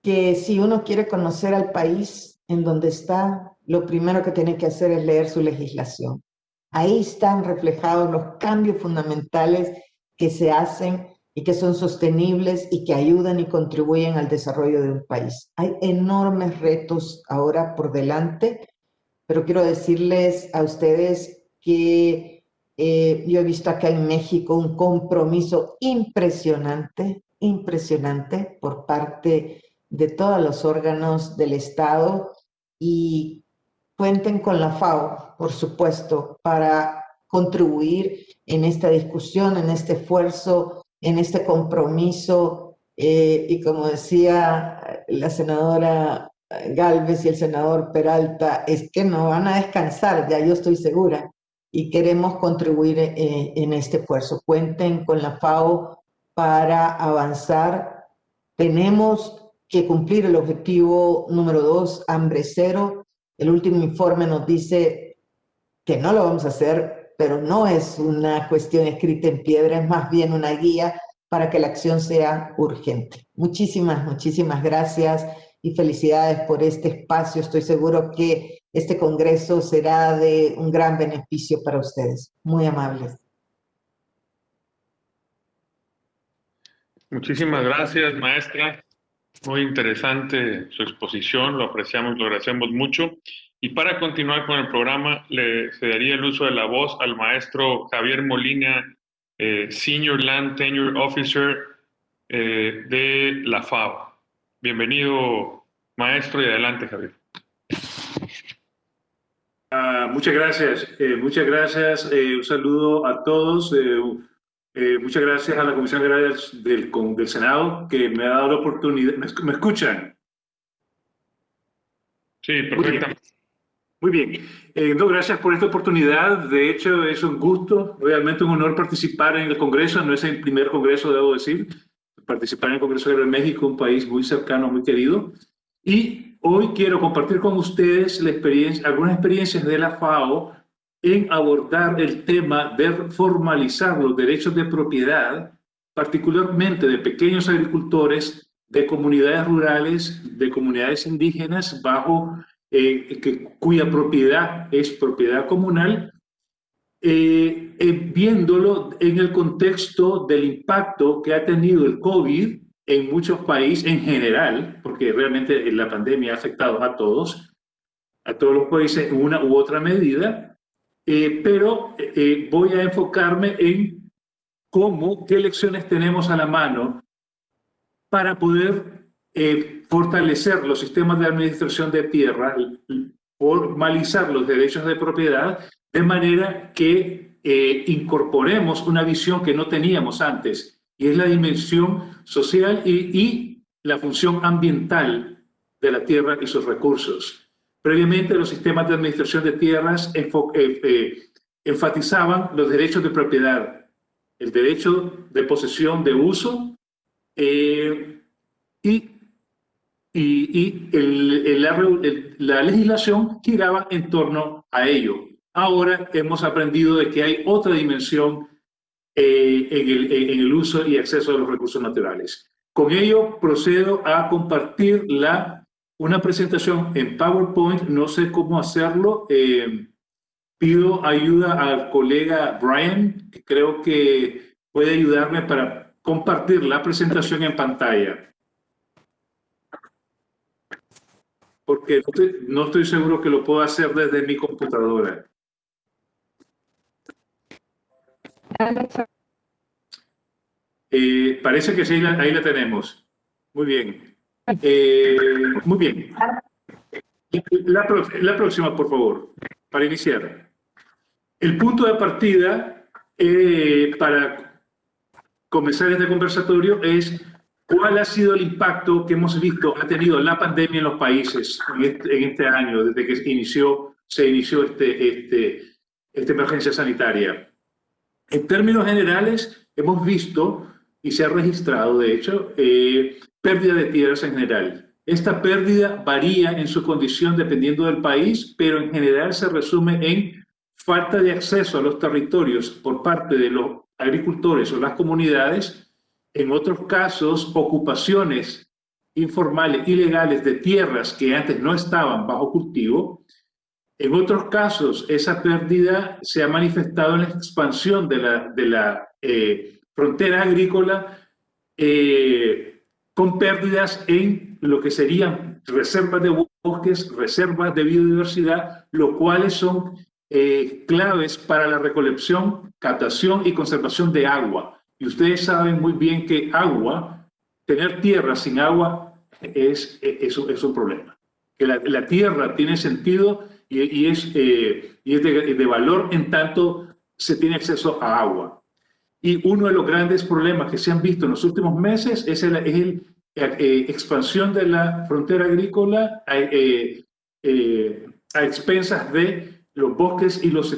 que si uno quiere conocer al país en donde está, lo primero que tiene que hacer es leer su legislación. Ahí están reflejados los cambios fundamentales que se hacen y que son sostenibles y que ayudan y contribuyen al desarrollo de un país. Hay enormes retos ahora por delante, pero quiero decirles a ustedes que yo he visto acá en México un compromiso impresionante por parte de todos los órganos del Estado y cuenten con la FAO, por supuesto, para contribuir en esta discusión, en este esfuerzo, en este compromiso. Y como decía la senadora Gálvez y el senador Peralta, es que no van a descansar, ya yo estoy segura, y queremos contribuir en este esfuerzo. Cuenten con la FAO para avanzar. Tenemos que cumplir el objetivo número 2, hambre cero. El último informe nos dice que no lo vamos a hacer, pero no es una cuestión escrita en piedra, es más bien una guía para que la acción sea urgente. Muchísimas gracias y felicidades por este espacio. Estoy seguro que este congreso será de un gran beneficio para ustedes. Muy amables. Muchísimas gracias, maestra. Muy interesante su exposición, lo apreciamos, lo agradecemos mucho. Y para continuar con el programa, le cedería el uso de la voz al maestro Javier Molina, Senior Land Tenure Officer de la FAO. Bienvenido, maestro, y adelante, Javier. Muchas gracias. Un saludo a todos. Muchas gracias a la Comisión Agraria del Senado que me ha dado la oportunidad. ¿Me escuchan? Sí, perfectamente. Muy bien. No, gracias por esta oportunidad. De hecho, es un gusto, realmente un honor participar en el Congreso. No es el primer Congreso, debo decir. Participar en el Congreso de México, un país muy cercano, muy querido. Y hoy quiero compartir con ustedes algunas experiencias de la FAO en abordar el tema de formalizar los derechos de propiedad, particularmente de pequeños agricultores, de comunidades rurales, de comunidades indígenas, cuya propiedad es propiedad comunal, viéndolo en el contexto del impacto que ha tenido el COVID en muchos países en general, porque realmente la pandemia ha afectado a todos los países en una u otra medida, pero voy a enfocarme en qué lecciones tenemos a la mano para poder fortalecer los sistemas de administración de tierra, formalizar los derechos de propiedad de manera que incorporemos una visión que no teníamos antes, y es la dimensión social y la función ambiental de la tierra y sus recursos. Previamente, los sistemas de administración de tierras enfatizaban los derechos de propiedad, el derecho de posesión, de uso, la legislación giraba en torno a ello. Ahora hemos aprendido de que hay otra dimensión en el uso y acceso a los recursos naturales. Con ello procedo a compartir una presentación en PowerPoint. No sé cómo hacerlo. Pido ayuda al colega Brian, que creo que puede ayudarme para compartir la presentación en pantalla. Porque no estoy seguro que lo puedo hacer desde mi computadora. Parece que sí, ahí la tenemos. Muy bien. Muy bien. La próxima, por favor, para iniciar. El punto de partida para comenzar este conversatorio es cuál ha sido el impacto que hemos visto, ha tenido la pandemia en los países en este año, desde que se inició esta emergencia sanitaria. En términos generales, hemos visto y se ha registrado, de hecho, pérdida de tierras en general. Esta pérdida varía en su condición dependiendo del país, pero en general se resume en falta de acceso a los territorios por parte de los agricultores o las comunidades. En otros casos, ocupaciones informales, ilegales de tierras que antes no estaban bajo cultivo. En otros casos, esa pérdida se ha manifestado en la expansión de la frontera agrícola, con pérdidas en lo que serían reservas de bosques, reservas de biodiversidad, los cuales son claves para la recolección, captación y conservación de agua. Y ustedes saben muy bien que tener tierra sin agua es un problema. Que la tierra tiene sentido y es de valor en tanto se tiene acceso a agua. Y uno de los grandes problemas que se han visto en los últimos meses es la expansión de la frontera agrícola a expensas de los bosques y los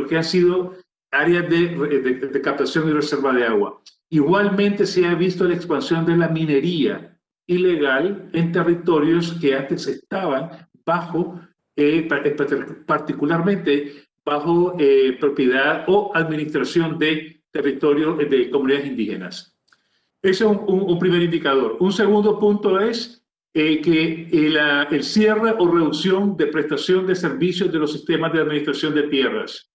que han sido áreas de captación y reserva de agua. Igualmente se ha visto la expansión de la minería ilegal en territorios que antes estaban bajo, particularmente bajo propiedad o administración de territorios de comunidades indígenas. Ese es un primer indicador. Un segundo punto es que el cierre o reducción de prestación de servicios de los sistemas de administración de tierras.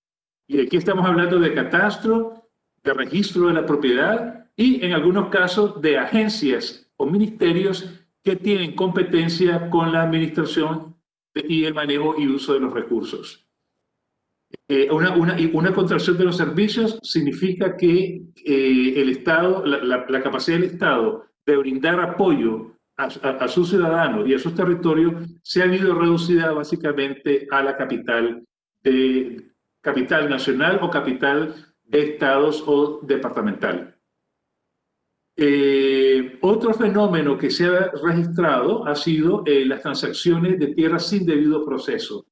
Y aquí estamos hablando de catastro, de registro de la propiedad y en algunos casos de agencias o ministerios que tienen competencia con la administración y el manejo y uso de los recursos. Una contracción de los servicios significa que el Estado, la capacidad del Estado de brindar apoyo a sus ciudadanos y a sus territorios se ha visto reducida básicamente a la capital nacional o capital de estados o departamental. Otro fenómeno que se ha registrado ha sido las transacciones de tierras sin debido proceso.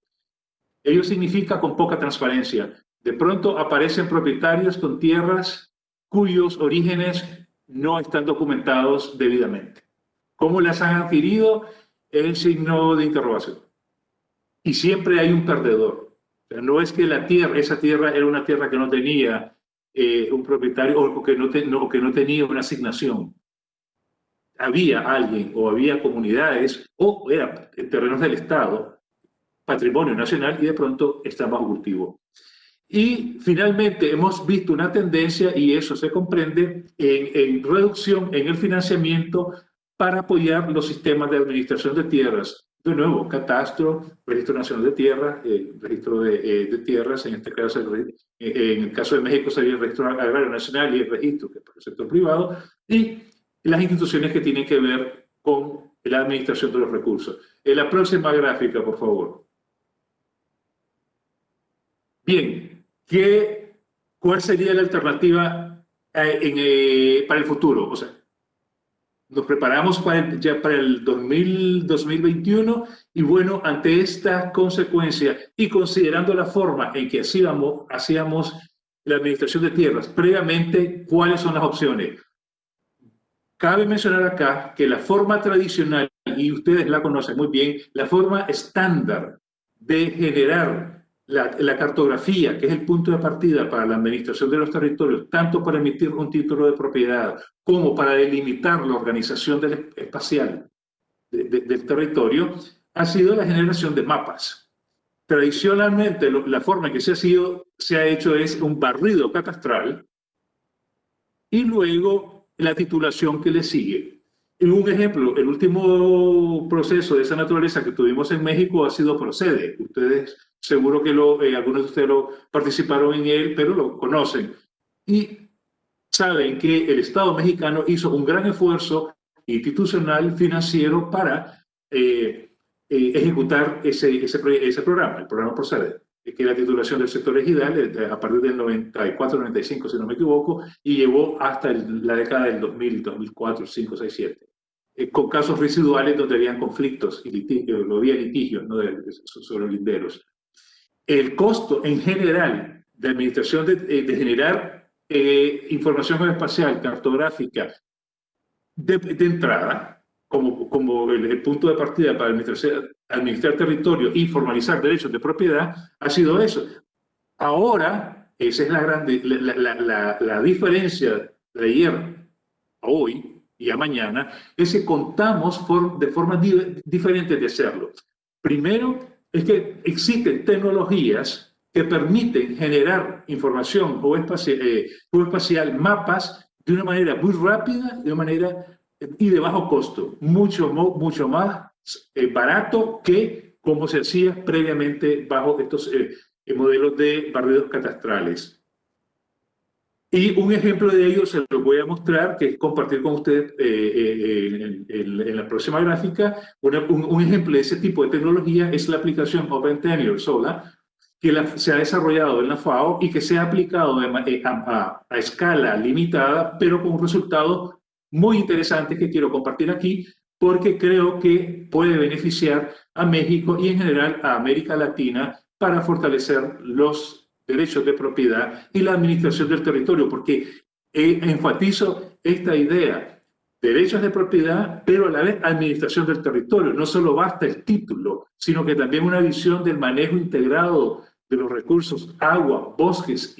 Ello significa con poca transparencia. De pronto aparecen propietarios con tierras cuyos orígenes no están documentados debidamente. ¿Cómo las han adquirido? Es el signo de interrogación. Y siempre hay un perdedor. O sea, no es que esa tierra era una tierra que no tenía un propietario o que no tenía una asignación. Había alguien o había comunidades o eran terrenos del Estado, patrimonio nacional, y de pronto están bajo cultivo. Y finalmente hemos visto una tendencia, y eso se comprende, en reducción en el financiamiento para apoyar los sistemas de administración de tierras. De nuevo, catastro, registro nacional de tierras, registro de tierras, en este caso, en el caso de México sería el registro agrario nacional y el registro que es para el sector privado, y las instituciones que tienen que ver con la administración de los recursos. En la próxima gráfica, por favor. Bien, ¿cuál sería la alternativa para el futuro? O sea, nos preparamos ya para el 2021 y bueno, ante esta consecuencia y considerando la forma en que hacíamos la administración de tierras previamente, ¿cuáles son las opciones? Cabe mencionar acá que la forma tradicional, y ustedes la conocen muy bien, la forma estándar de generar la cartografía, que es el punto de partida para la administración de los territorios, tanto para emitir un título de propiedad como para delimitar la organización espacial del territorio, ha sido la generación de mapas. Tradicionalmente, la forma en que se ha hecho es un barrido catastral y luego la titulación que le sigue. Y un ejemplo, el último proceso de esa naturaleza que tuvimos en México ha sido Procede. Ustedes seguro que algunos de ustedes participaron en él, pero lo conocen. Y saben que el Estado mexicano hizo un gran esfuerzo institucional, financiero, para ejecutar ese programa, el programa Procede, que es la titulación del sector ejidal a partir del 94-95, si no me equivoco, y llevó hasta la década del 2000, 2004, 5, 6, 7, con casos residuales donde habían conflictos y litigios, había litigios, ¿no?, sobre linderos. El costo en general de administración de generar información espacial, cartográfica, de entrada, como el punto de partida para administrar territorio y formalizar derechos de propiedad, ha sido eso. Ahora, esa es la diferencia de ayer a hoy y a mañana, es que contamos de formas diferentes de hacerlo. Primero, es que existen tecnologías que permiten generar información geoespacial, mapas, de una manera muy rápida, y de bajo costo, mucho más barato que como se hacía previamente bajo estos modelos de barridos catastrales. Y un ejemplo de ello se lo voy a mostrar, que es compartir con ustedes en la próxima gráfica. Un ejemplo de ese tipo de tecnología es la aplicación Open Tenure Solar, que se ha desarrollado en la FAO y que se ha aplicado a escala limitada, pero con un resultado muy interesante que quiero compartir aquí, porque creo que puede beneficiar a México y en general a América Latina para fortalecer los derechos de propiedad y la administración del territorio, porque enfatizo esta idea, derechos de propiedad, pero a la vez administración del territorio. No solo basta el título, sino que también una visión del manejo integrado de los recursos, agua, bosques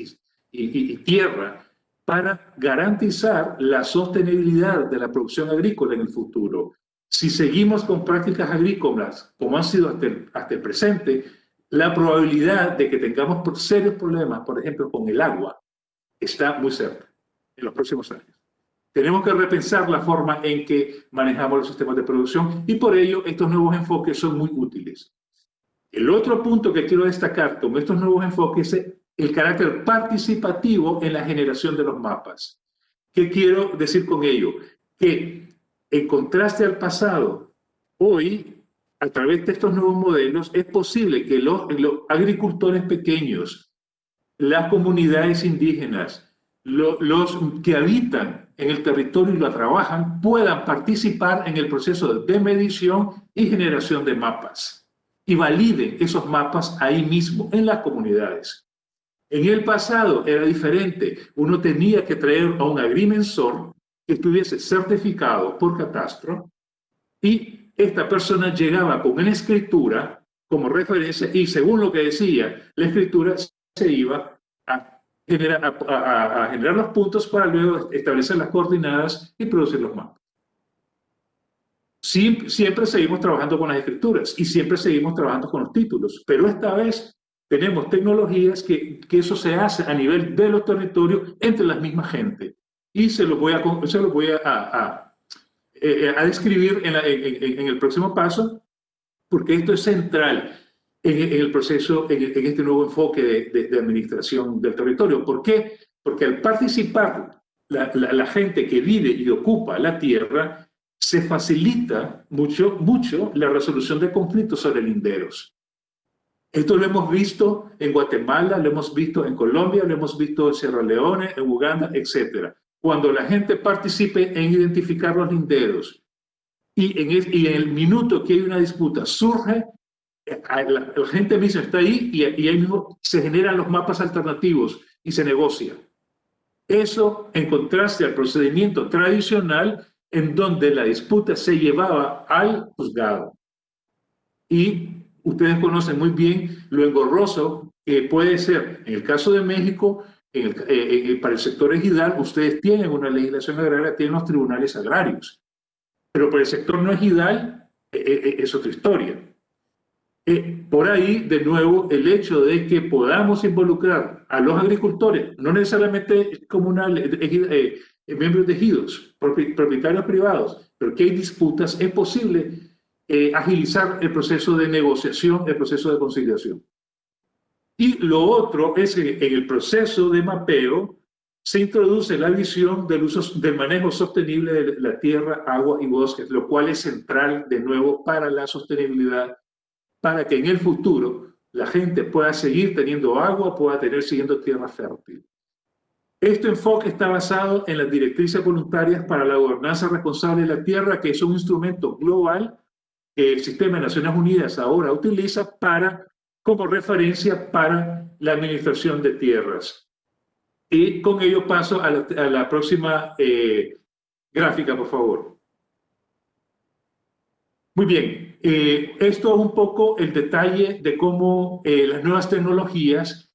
y tierra, para garantizar la sostenibilidad de la producción agrícola en el futuro. Si seguimos con prácticas agrícolas como han sido hasta el presente, la probabilidad de que tengamos serios problemas, por ejemplo, con el agua, está muy cerca en los próximos años. Tenemos que repensar la forma en que manejamos los sistemas de producción y por ello estos nuevos enfoques son muy útiles. El otro punto que quiero destacar con estos nuevos enfoques es el carácter participativo en la generación de los mapas. ¿Qué quiero decir con ello? Que en contraste al pasado, hoy, a través de estos nuevos modelos, es posible que los agricultores pequeños, las comunidades indígenas, los que habitan en el territorio y lo trabajan, puedan participar en el proceso de medición y generación de mapas y validen esos mapas ahí mismo, en las comunidades. En el pasado era diferente. Uno tenía que traer a un agrimensor que estuviese certificado por catastro y esta persona llegaba con una escritura como referencia y según lo que decía la escritura se iba a generar los puntos para luego establecer las coordenadas y producir los mapas. Siempre seguimos trabajando con las escrituras y siempre seguimos trabajando con los títulos, pero esta vez tenemos tecnologías que eso se hace a nivel de los territorios entre las mismas gente. Y se lo voy a describir en el próximo paso, porque esto es central en el proceso, en este nuevo enfoque de administración del territorio. ¿Por qué? Porque al participar la gente que vive y ocupa la tierra, se facilita mucho la resolución de conflictos sobre linderos. Esto lo hemos visto en Guatemala, lo hemos visto en Colombia, lo hemos visto en Sierra Leone, en Uganda, etc. Cuando la gente participe en identificar los linderos y en el minuto que hay una disputa surge, la gente misma está ahí y ahí mismo se generan los mapas alternativos y se negocia. Eso en contraste al procedimiento tradicional en donde la disputa se llevaba al juzgado. Y ustedes conocen muy bien lo engorroso que puede ser. En el caso de México, para el sector ejidal, ustedes tienen una legislación agraria, tienen los tribunales agrarios. Pero para el sector no ejidal es otra historia. Por ahí, de nuevo, el hecho de que podamos involucrar a los agricultores, no necesariamente comunales, miembros de ejidos, propietarios privados, pero que hay disputas, es posible agilizar el proceso de negociación, el proceso de conciliación. Y lo otro es que en el proceso de mapeo se introduce la visión del manejo sostenible de la tierra, agua y bosques, lo cual es central, de nuevo, para la sostenibilidad, para que en el futuro la gente pueda seguir teniendo agua, pueda siguiendo tierra fértil. Este enfoque está basado en las directrices voluntarias para la gobernanza responsable de la tierra, que es un instrumento global que el Sistema de Naciones Unidas ahora utiliza como referencia para la administración de tierras. Y con ello paso a la próxima gráfica, por favor. Muy bien. Esto es un poco el detalle de cómo las nuevas tecnologías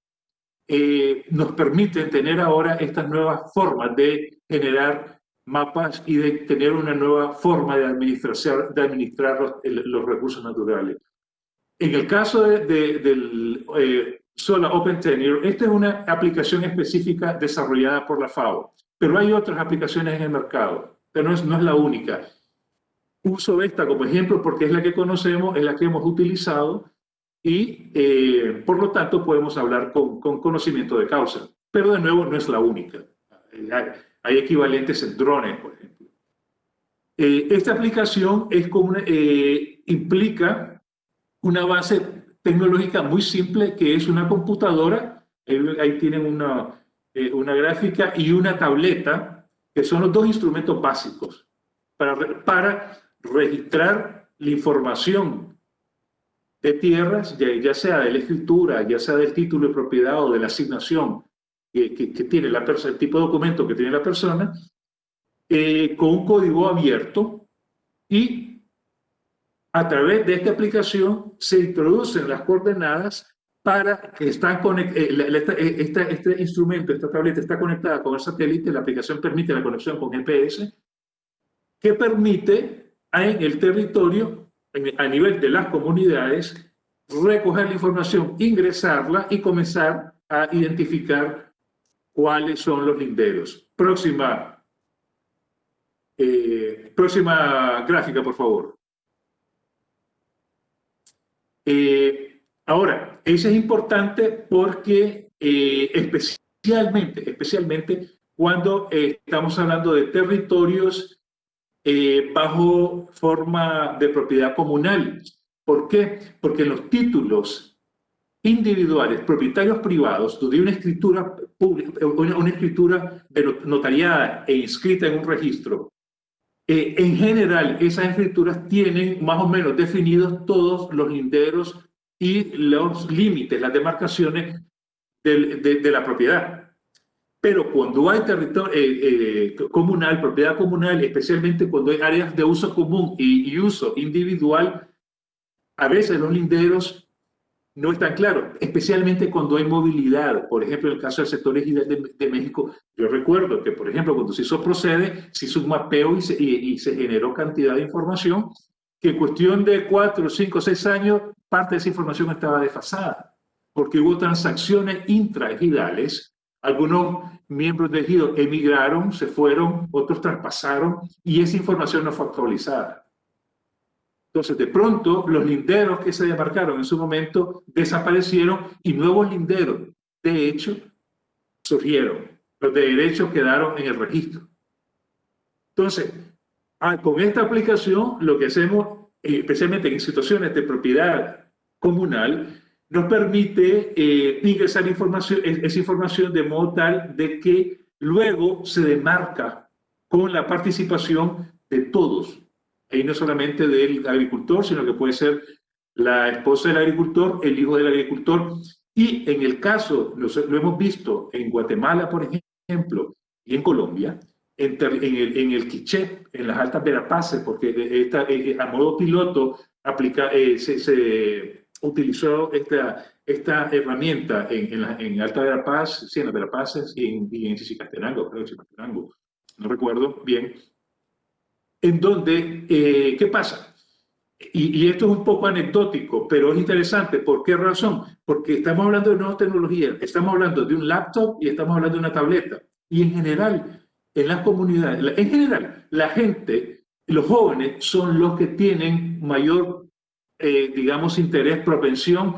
nos permiten tener ahora estas nuevas formas de generar mapas y de tener una nueva forma de administrar los recursos naturales. En el caso del Solar Open Tenure, esta es una aplicación específica desarrollada por la FAO, pero hay otras aplicaciones en el mercado, pero no es la única. Uso esta como ejemplo porque es la que conocemos, es la que hemos utilizado y por lo tanto podemos hablar con conocimiento de causa. Pero de nuevo no es la única. Hay equivalentes en drones, por ejemplo. Esta aplicación implica una base tecnológica muy simple que es una computadora. Ahí tienen una gráfica y una tableta, que son los dos instrumentos básicos para registrar la información de tierras, ya sea de la escritura, ya sea del título de propiedad o de la asignación que tiene la persona, el tipo de documento que tiene la persona, con un código abierto, y a través de esta aplicación se introducen las coordenadas para que este instrumento, esta tableta está conectada con el satélite. La aplicación permite la conexión con GPS, que permite en el territorio, a nivel de las comunidades, recoger la información, ingresarla y comenzar a identificar cuáles son los linderos. Próxima gráfica, por favor. Ahora, eso es importante porque especialmente cuando estamos hablando de territorios bajo forma de propiedad comunal. ¿Por qué? Porque en los títulos individuales, propietarios privados, donde hay una escritura pública, una escritura notariada e inscrita en un registro, en general esas escrituras tienen más o menos definidos todos los linderos y los límites, las demarcaciones de la propiedad. Pero cuando hay territorio comunal, propiedad comunal, especialmente cuando hay áreas de uso común y uso individual, a veces los linderos no están claros, especialmente cuando hay movilidad. Por ejemplo, en el caso del sector ejidal de México, yo recuerdo que, por ejemplo, cuando se hizo Procede, se hizo un mapeo y se generó cantidad de información que en cuestión de 4, 5, 6 años, parte de esa información estaba desfasada, porque hubo transacciones intraejidales. Algunos miembros de ejido emigraron, se fueron, otros traspasaron, y esa información no fue actualizada. Entonces, de pronto, los linderos que se demarcaron en su momento desaparecieron y nuevos linderos, de hecho, surgieron. Los de derecho quedaron en el registro. Entonces, con esta aplicación, lo que hacemos, especialmente en situaciones de propiedad comunal, nos permite ingresar esa información de modo tal de que luego se demarca con la participación de todos. Ahí no solamente del agricultor, sino que puede ser la esposa del agricultor, el hijo del agricultor. Y en el caso, lo hemos visto en Guatemala, por ejemplo, y en Colombia, en el Quiché, en las Altas Verapaces, porque a modo piloto se utilizó esta herramienta en Alta Verapaz, sí, en las Verapaces y en Chichicastenango, creo que Chichicastenango, no recuerdo bien, en donde, ¿qué pasa? Y esto es un poco anecdótico, pero es interesante. ¿Por qué razón? Porque estamos hablando de nuevas tecnologías, estamos hablando de un laptop y estamos hablando de una tableta. Y en general, en las comunidades, en general, la gente, los jóvenes son los que tienen mayor, digamos, interés, propensión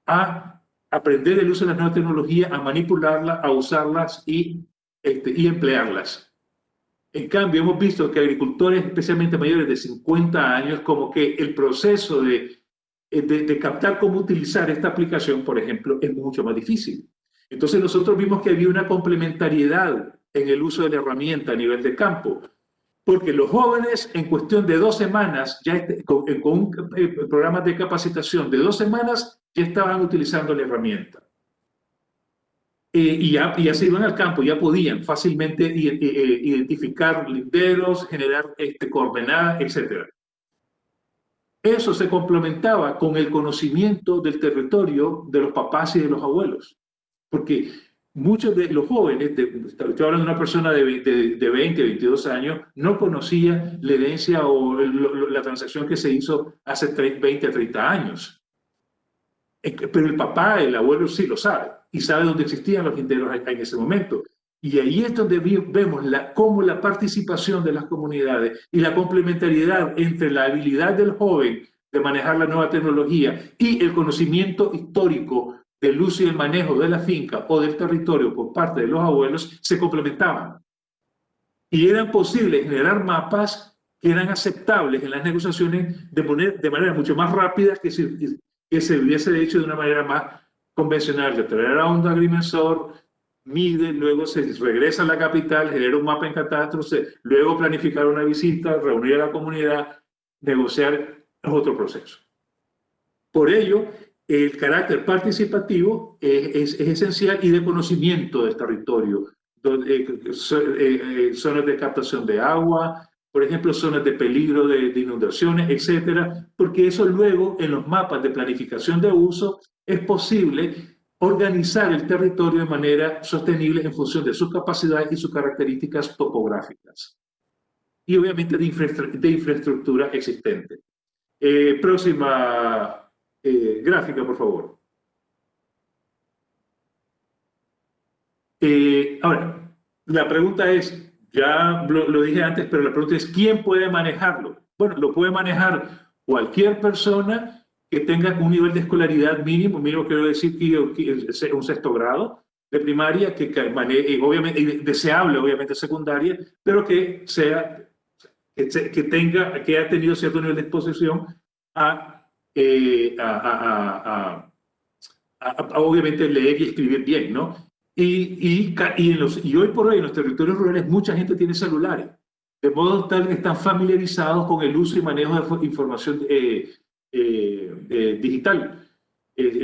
a aprender el uso de las nuevas tecnologías, a manipularlas, a usarlas y emplearlas. En cambio, hemos visto que agricultores, especialmente mayores de 50 años, como que el proceso de captar cómo utilizar esta aplicación, por ejemplo, es mucho más difícil. Entonces nosotros vimos que había una complementariedad en el uso de la herramienta a nivel de campo, porque los jóvenes en cuestión de 2 semanas, con programas de capacitación de 2 semanas, ya estaban utilizando la herramienta. Y ya se iban al campo, ya podían fácilmente identificar linderos, generar coordenadas, etc. Eso se complementaba con el conocimiento del territorio de los papás y de los abuelos. Porque muchos de los jóvenes, estoy hablando de una persona de 20, 22 años, no conocía la herencia o la transacción que se hizo hace 20 a 30 años. Pero el papá, el abuelo sí lo sabe y sabe dónde existían los linderos en ese momento. Y ahí es donde vemos cómo la participación de las comunidades y la complementariedad entre la habilidad del joven de manejar la nueva tecnología y el conocimiento histórico del uso y el manejo de la finca o del territorio por parte de los abuelos se complementaban. Y era posible generar mapas que eran aceptables en las negociaciones de manera mucho más rápida que se hubiese hecho de una manera más convencional, de traer a un agrimensor, mide, luego se regresa a la capital, genera un mapa en catastro, luego planificar una visita, reunir a la comunidad, negociar, es otro proceso. Por ello, el carácter participativo es esencial y de conocimiento del territorio, zonas de captación de agua, por ejemplo, zonas de peligro de inundaciones, etcétera, porque eso luego en los mapas de planificación de uso es posible organizar el territorio de manera sostenible en función de sus capacidades y sus características topográficas. Y obviamente de infraestructura existente. Próxima gráfica, por favor. Ahora, la pregunta es, ya lo dije antes, pero la pregunta es, ¿quién puede manejarlo? Bueno, lo puede manejar cualquier persona que tenga un nivel de escolaridad mínimo quiero decir que un 6º grado de primaria, que obviamente, deseable obviamente secundaria, pero que haya tenido cierto nivel de exposición a obviamente leer y escribir bien, ¿no? Y hoy por hoy en los territorios rurales mucha gente tiene celulares, de modo tal que están familiarizados con el uso y manejo de información digital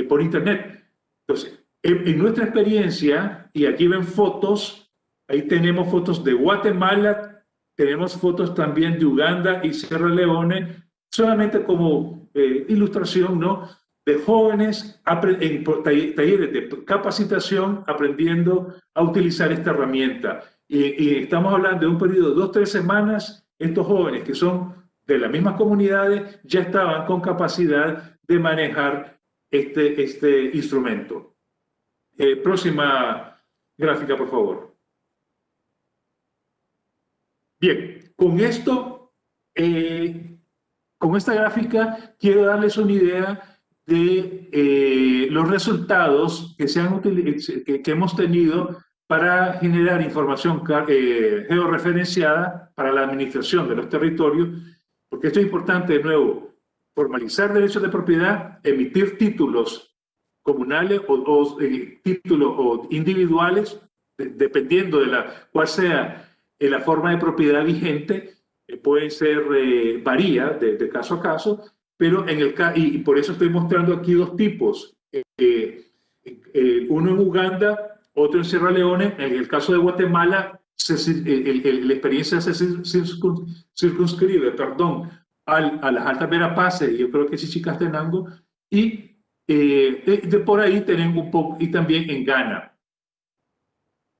por internet. Entonces, en nuestra experiencia, y aquí ven fotos, ahí tenemos fotos de Guatemala, tenemos fotos también de Uganda y Sierra Leone, solamente como ilustración, ¿no?, de jóvenes en talleres de capacitación aprendiendo a utilizar esta herramienta. Y estamos hablando de un periodo de 2-3 semanas. Estos jóvenes que son de las mismas comunidades ya estaban con capacidad de manejar este instrumento. Próxima gráfica, por favor. Bien, con esta gráfica quiero darles una idea de los resultados que hemos tenido para generar información georreferenciada para la administración de los territorios, porque esto es importante, de nuevo, formalizar derechos de propiedad, emitir títulos comunales o títulos o individuales, dependiendo de cuál sea la forma de propiedad vigente, puede ser, varía de caso a caso, pero y por eso estoy mostrando aquí dos tipos, uno en Uganda, otro en Sierra Leone. En el caso de Guatemala, la experiencia se circunscribe, a las Altas Verapaces, yo creo que es Chichicastenango, y de por ahí tienen un poco, y también en Ghana.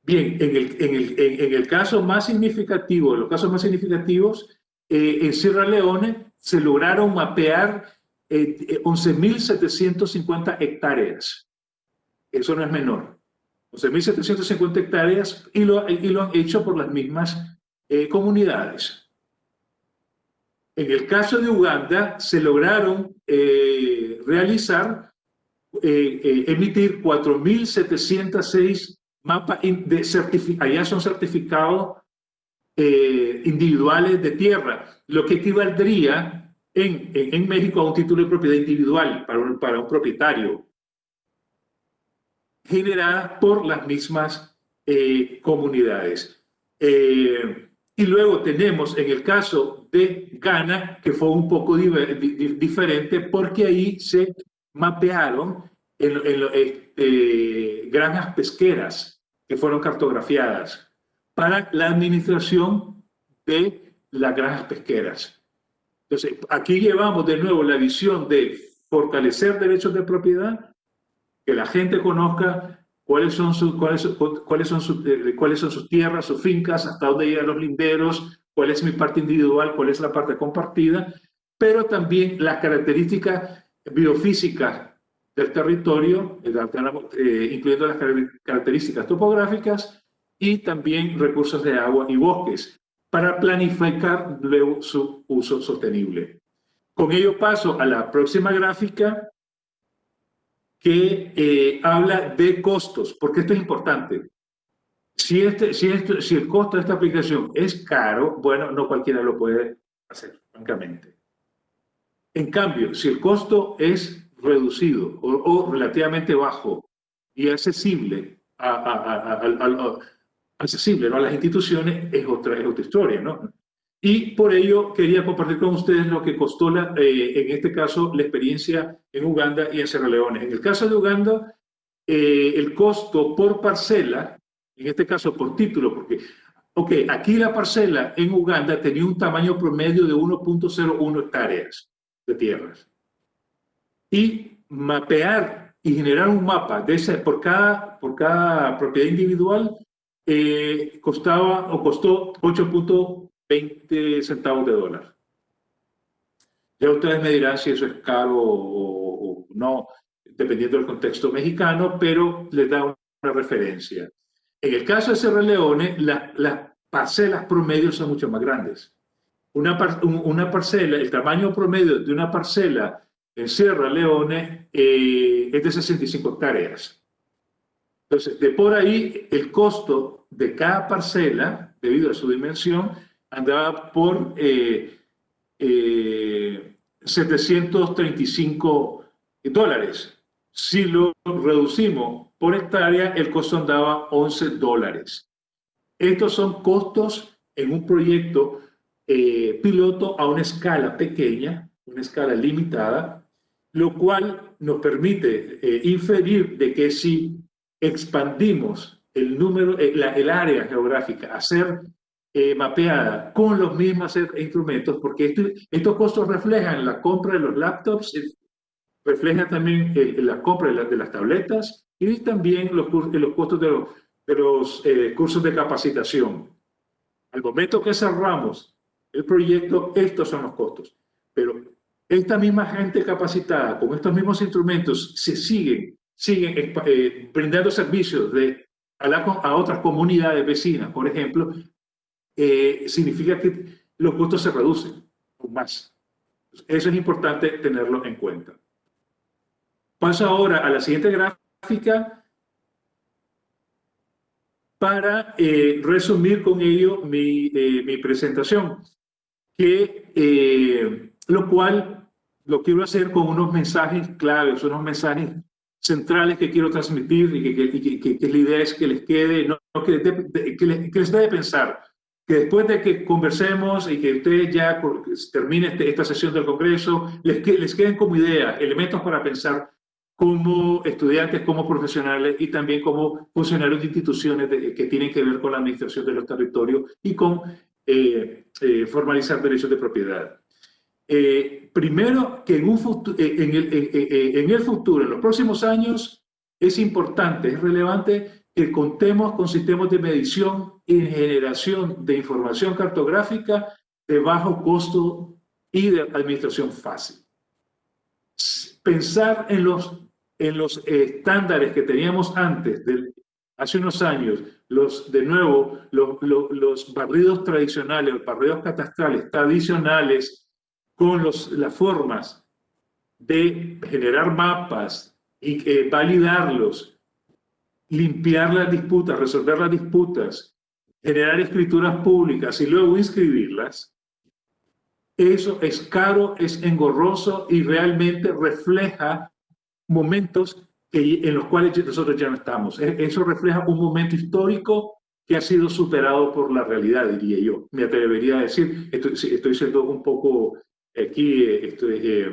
Bien, en el caso más significativo, los casos más significativos, en Sierra Leone se lograron mapear 11.750 hectáreas. Eso no es menor. 11.750 hectáreas y lo han hecho por las mismas comunidades. En el caso de Uganda se lograron emitir 4.706 mapas allá son certificados individuales de tierra, lo que equivaldría en México a un título de propiedad individual para un propietario, generada por las mismas comunidades. Y luego tenemos en el caso de Ghana, que fue un poco diferente, porque ahí se mapearon granjas pesqueras que fueron cartografiadas para la administración de las granjas pesqueras. Entonces, aquí llevamos de nuevo la visión de fortalecer derechos de propiedad, que la gente conozca cuáles son sus tierras, sus fincas, hasta dónde llegan los linderos, cuál es mi parte individual, cuál es la parte compartida, pero también las características biofísicas del territorio, incluyendo las características topográficas y también recursos de agua y bosques, para planificar luego su uso sostenible. Con ello paso a la próxima gráfica, que habla de costos, porque esto es importante. Si el costo de esta aplicación es caro, bueno, no cualquiera lo puede hacer, francamente. En cambio, si el costo es reducido o relativamente bajo y accesible accesible, ¿no?, a las instituciones, es otra historia, ¿no? Y por ello quería compartir con ustedes lo que costó, en este caso, la experiencia en Uganda y en Sierra Leone. En el caso de Uganda, el costo por parcela, en este caso por título, porque aquí la parcela en Uganda tenía un tamaño promedio de 1.01 hectáreas de tierras. Y mapear y generar un mapa por cada propiedad individual costó 8.20 centavos de dólar. Ya ustedes me dirán si eso es caro o no, dependiendo del contexto mexicano, pero les da una referencia. En el caso de Sierra Leone, las parcelas promedio son mucho más grandes. Una parcela, el tamaño promedio de una parcela en Sierra Leone es de 65 hectáreas. Entonces, de por ahí, el costo de cada parcela, debido a su dimensión, andaba por 735 dólares. Si lo reducimos por hectárea, el costo andaba 11 dólares. Estos son costos en un proyecto piloto a una escala pequeña, una escala limitada, lo cual nos permite inferir de que si expandimos el número, el área geográfica a ser mapeada con los mismos instrumentos, porque estos costos reflejan la compra de los laptops, reflejan también la compra de las tabletas y también los costos de los cursos de capacitación. Al momento que cerramos el proyecto, estos son los costos. Pero esta misma gente capacitada con estos mismos instrumentos se siguen brindando servicios a otras comunidades vecinas, por ejemplo, significa que los costos se reducen aún más. Eso es importante tenerlo en cuenta. Paso ahora a la siguiente gráfica para resumir con ello mi presentación, lo cual lo quiero hacer con unos mensajes claves, unos mensajes centrales que quiero transmitir y que la idea es que les quede, que les dé de pensar, que después de que conversemos y que ustedes ya termine esta sesión del Congreso, les queden como idea, elementos para pensar como estudiantes, como profesionales y también como funcionarios de instituciones que tienen que ver con la administración de los territorios y con formalizar derechos de propiedad. Primero, que en el futuro, en los próximos años, es importante, es relevante que contemos con sistemas de medición y generación de información cartográfica de bajo costo y de administración fácil. Pensar en los estándares que teníamos antes, hace unos años, los barridos tradicionales, los barridos catastrales tradicionales, con las formas de generar mapas y validarlos, limpiar las disputas, resolver las disputas, generar escrituras públicas y luego inscribirlas, eso es caro, es engorroso y realmente refleja momentos en los cuales nosotros ya no estamos. Eso refleja un momento histórico que ha sido superado por la realidad, diría yo. Me atrevería a decir, estoy siendo un poco, aquí estoy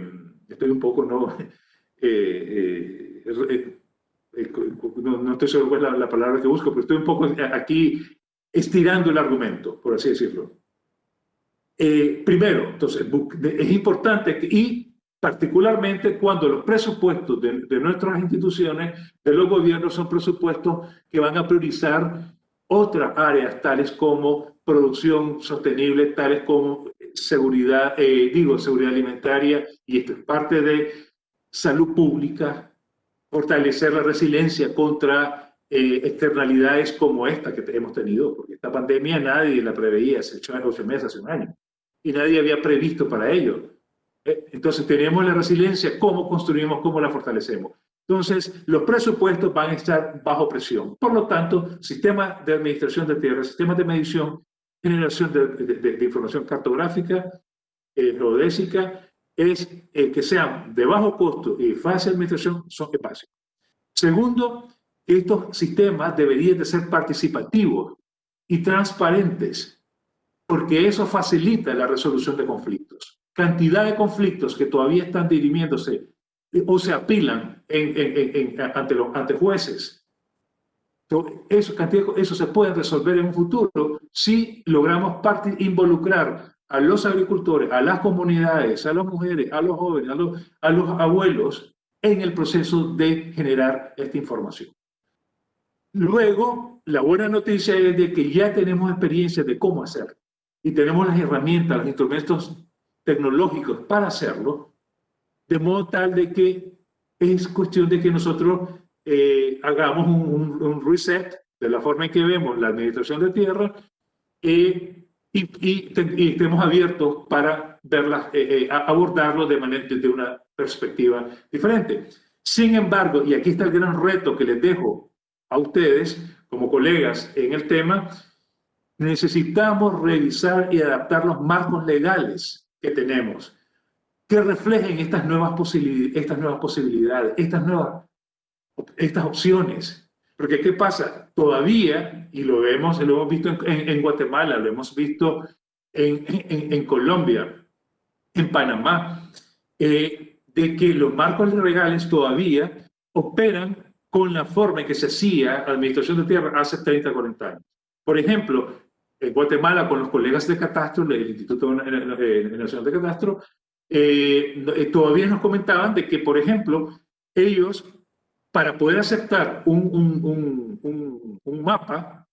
un poco, no estoy seguro cuál es la palabra que busco, pero estoy un poco aquí estirando el argumento, por así decirlo. Primero, entonces, es importante y particularmente cuando los presupuestos de nuestras instituciones, de los gobiernos, son presupuestos que van a priorizar otras áreas, tales como producción sostenible, tales como seguridad, seguridad alimentaria, y esto es parte de salud pública, fortalecer la resiliencia contra externalidades como esta que hemos tenido, porque esta pandemia nadie la preveía hace 8 meses, hace un año, y nadie había previsto para ello. Entonces tenemos la resiliencia, ¿cómo construimos, cómo la fortalecemos? Entonces los presupuestos van a estar bajo presión. Por lo tanto, sistemas de administración de tierras, sistemas de medición, generación de información cartográfica, geodésica, que sean de bajo costo y fácil administración, son básicos. Segundo, estos sistemas deberían de ser participativos y transparentes, porque eso facilita la resolución de conflictos. Cantidad de conflictos que todavía están dirimiéndose o se apilan ante jueces. Eso se puede resolver en un futuro si logramos involucrar a los agricultores, a las comunidades, a las mujeres, a los jóvenes, a los abuelos en el proceso de generar esta información. Luego, la buena noticia es de que ya tenemos experiencia de cómo hacerlo y tenemos las herramientas, los instrumentos tecnológicos para hacerlo, de modo tal de que es cuestión de que nosotros hagamos un reset de la forma en que vemos la administración de tierra y estemos abiertos para verlas, abordarlo desde una perspectiva diferente. Sin embargo, y aquí está el gran reto que les dejo a ustedes como colegas en el tema, necesitamos revisar y adaptar los marcos legales que tenemos, que reflejen estas nuevas posibilidades, estas opciones. Porque ¿qué pasa? Todavía, y lo hemos visto en Guatemala, lo hemos visto en Colombia, en Panamá, de que los marcos legales todavía operan con la forma en que se hacía administración de tierra hace 30, 40 años. Por ejemplo, en Guatemala, con los colegas de Catastro, del Instituto Nacional de Catastro, todavía nos comentaban de que, por ejemplo, ellos, para poder aceptar un mapa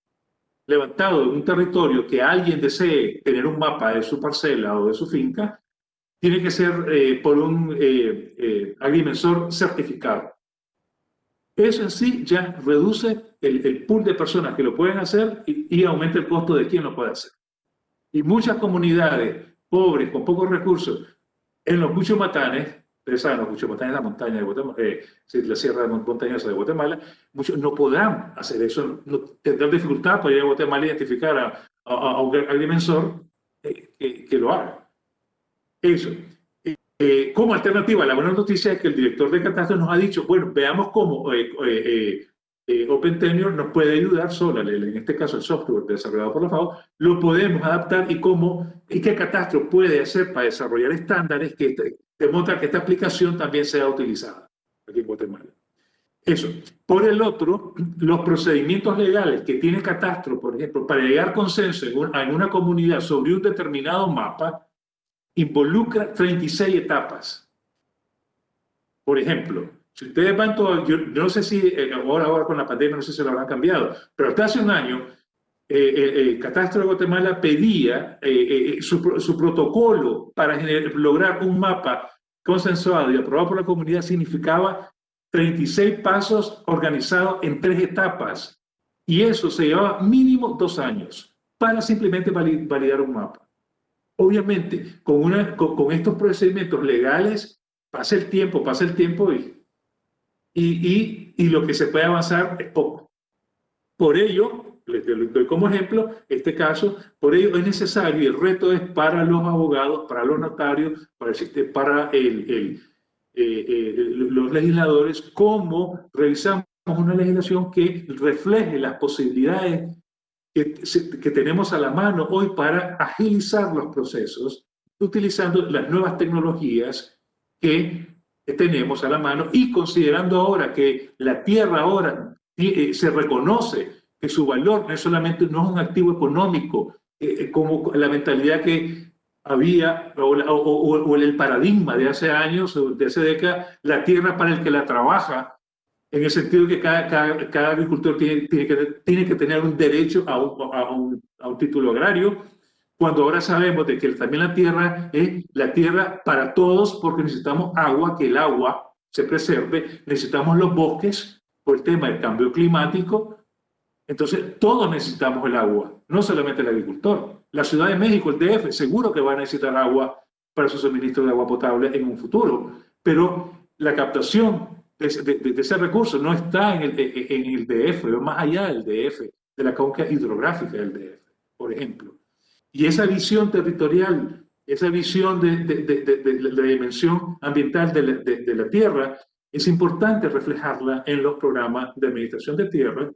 levantado de un territorio, que alguien desee tener un mapa de su parcela o de su finca, tiene que ser por un agrimensor certificado. Eso en sí ya reduce el pool de personas que lo pueden hacer y aumenta el costo de quien lo puede hacer. Y muchas comunidades pobres, con pocos recursos, en los Cuchumatanes, ustedes saben, los Cuchumatanes es la montaña de Guatemala, la sierra montañosa de Guatemala, muchos no podrán hacer eso, no, tendrán dificultad para ir a Guatemala e identificar a un agrimensor que lo haga. Eso. Como alternativa, la buena noticia es que el director de catastro nos ha dicho, bueno, veamos cómo Open Tenure nos puede ayudar sola, en este caso el software desarrollado por la FAO, lo podemos adaptar y qué catastro puede hacer para desarrollar estándares que demuestran que esta aplicación también sea utilizada aquí en Guatemala. Eso. Por el otro, los procedimientos legales que tiene catastro, por ejemplo, para llegar a consenso en una comunidad sobre un determinado mapa, involucra 36 etapas. Por ejemplo, si ustedes van todo, yo no sé si ahora con la pandemia no sé si lo habrán cambiado, pero hasta hace un año el Catastro de Guatemala pedía su protocolo para lograr un mapa consensuado y aprobado por la comunidad significaba 36 pasos organizados en 3 etapas. Y eso se llevaba mínimo 2 años para simplemente validar un mapa. Obviamente, con estos procedimientos legales pasa el tiempo y lo que se puede avanzar es poco. Por ello, les doy como ejemplo este caso, por ello es necesario y el reto es para los abogados, para los notarios, para los legisladores, cómo revisamos una legislación que refleje las posibilidades que tenemos a la mano hoy para agilizar los procesos, utilizando las nuevas tecnologías que tenemos a la mano y considerando ahora que la tierra ahora se reconoce que su valor no es un activo económico, como la mentalidad que había, o el paradigma de hace años, de hace décadas, la tierra para el que la trabaja, en el sentido que cada agricultor tiene que tener un derecho a un título agrario, cuando ahora sabemos de que también la tierra es la tierra para todos, porque necesitamos agua, que el agua se preserve, necesitamos los bosques por el tema del cambio climático. Entonces, todos necesitamos el agua, no solamente el agricultor. La Ciudad de México, el DF, seguro que va a necesitar agua para su suministro de agua potable en un futuro, pero la captación de ese recurso no está en el DF, o más allá del DF, de la cuenca hidrográfica del DF, por ejemplo. Y esa visión territorial, esa visión de la dimensión ambiental de la tierra, es importante reflejarla en los programas de administración de tierra,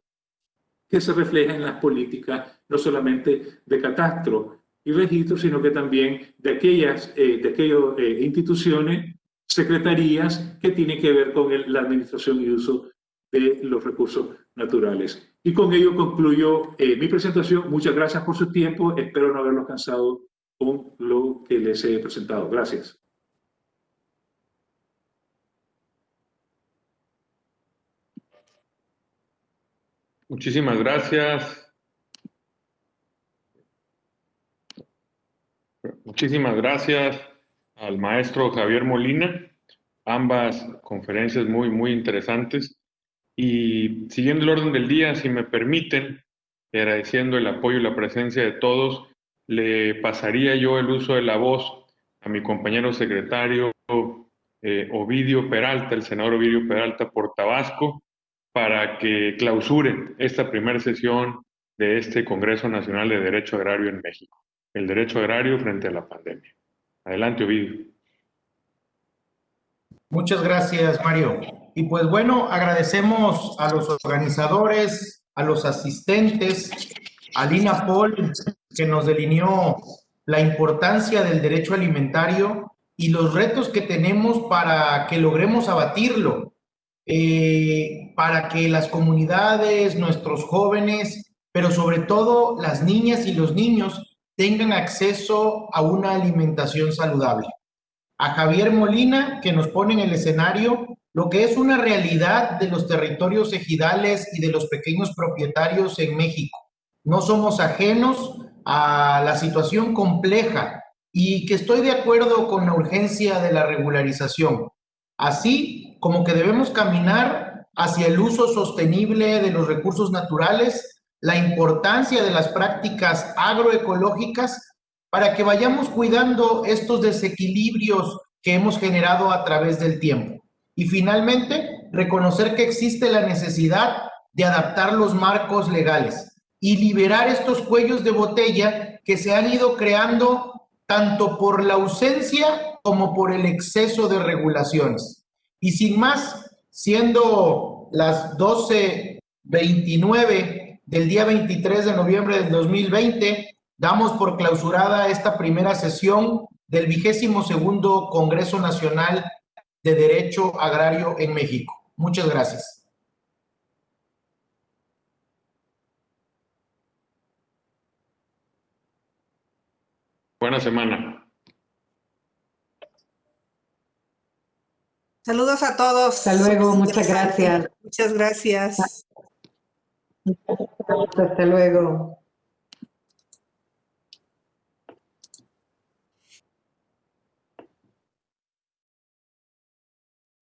que se reflejan en las políticas no solamente de catastro y registro, sino que también de aquellas instituciones, secretarías que tienen que ver con la administración y uso de los recursos naturales. Y con ello concluyo mi presentación. Muchas gracias por su tiempo. Espero no haberlos cansado con lo que les he presentado. Gracias. Muchísimas gracias. Muchísimas gracias al maestro Javier Molina. Ambas conferencias muy interesantes. Y siguiendo el orden del día, si me permiten, agradeciendo el apoyo y la presencia de todos, le pasaría yo el uso de la voz a mi compañero secretario Ovidio Peralta, el senador Ovidio Peralta por Tabasco, para que clausure esta primera sesión de este Congreso Nacional de Derecho Agrario en México, el derecho agrario frente a la pandemia. Adelante, Ovidio. Muchas gracias, Mario. Y pues bueno, agradecemos a los organizadores, a los asistentes, a Lina Paul, que nos delineó la importancia del derecho alimentario y los retos que tenemos para que logremos abatirlo, para que las comunidades, nuestros jóvenes, pero sobre todo las niñas y los niños tengan acceso a una alimentación saludable. A Javier Molina, que nos pone en el escenario lo que es una realidad de los territorios ejidales y de los pequeños propietarios en México. No somos ajenos a la situación compleja y que estoy de acuerdo con la urgencia de la regularización, así como que debemos caminar hacia el uso sostenible de los recursos naturales, la importancia de las prácticas agroecológicas para que vayamos cuidando estos desequilibrios que hemos generado a través del tiempo. Y finalmente, reconocer que existe la necesidad de adaptar los marcos legales y liberar estos cuellos de botella que se han ido creando tanto por la ausencia como por el exceso de regulaciones. Y sin más, siendo las 12:29 del día 23 de noviembre del 2020, damos por clausurada esta primera sesión del 22º Congreso Nacional de Derecho Agrario en México. Muchas gracias. Buena semana. Saludos a todos. Hasta luego, muchas Interesante. gracias. Muchas gracias. Hasta luego.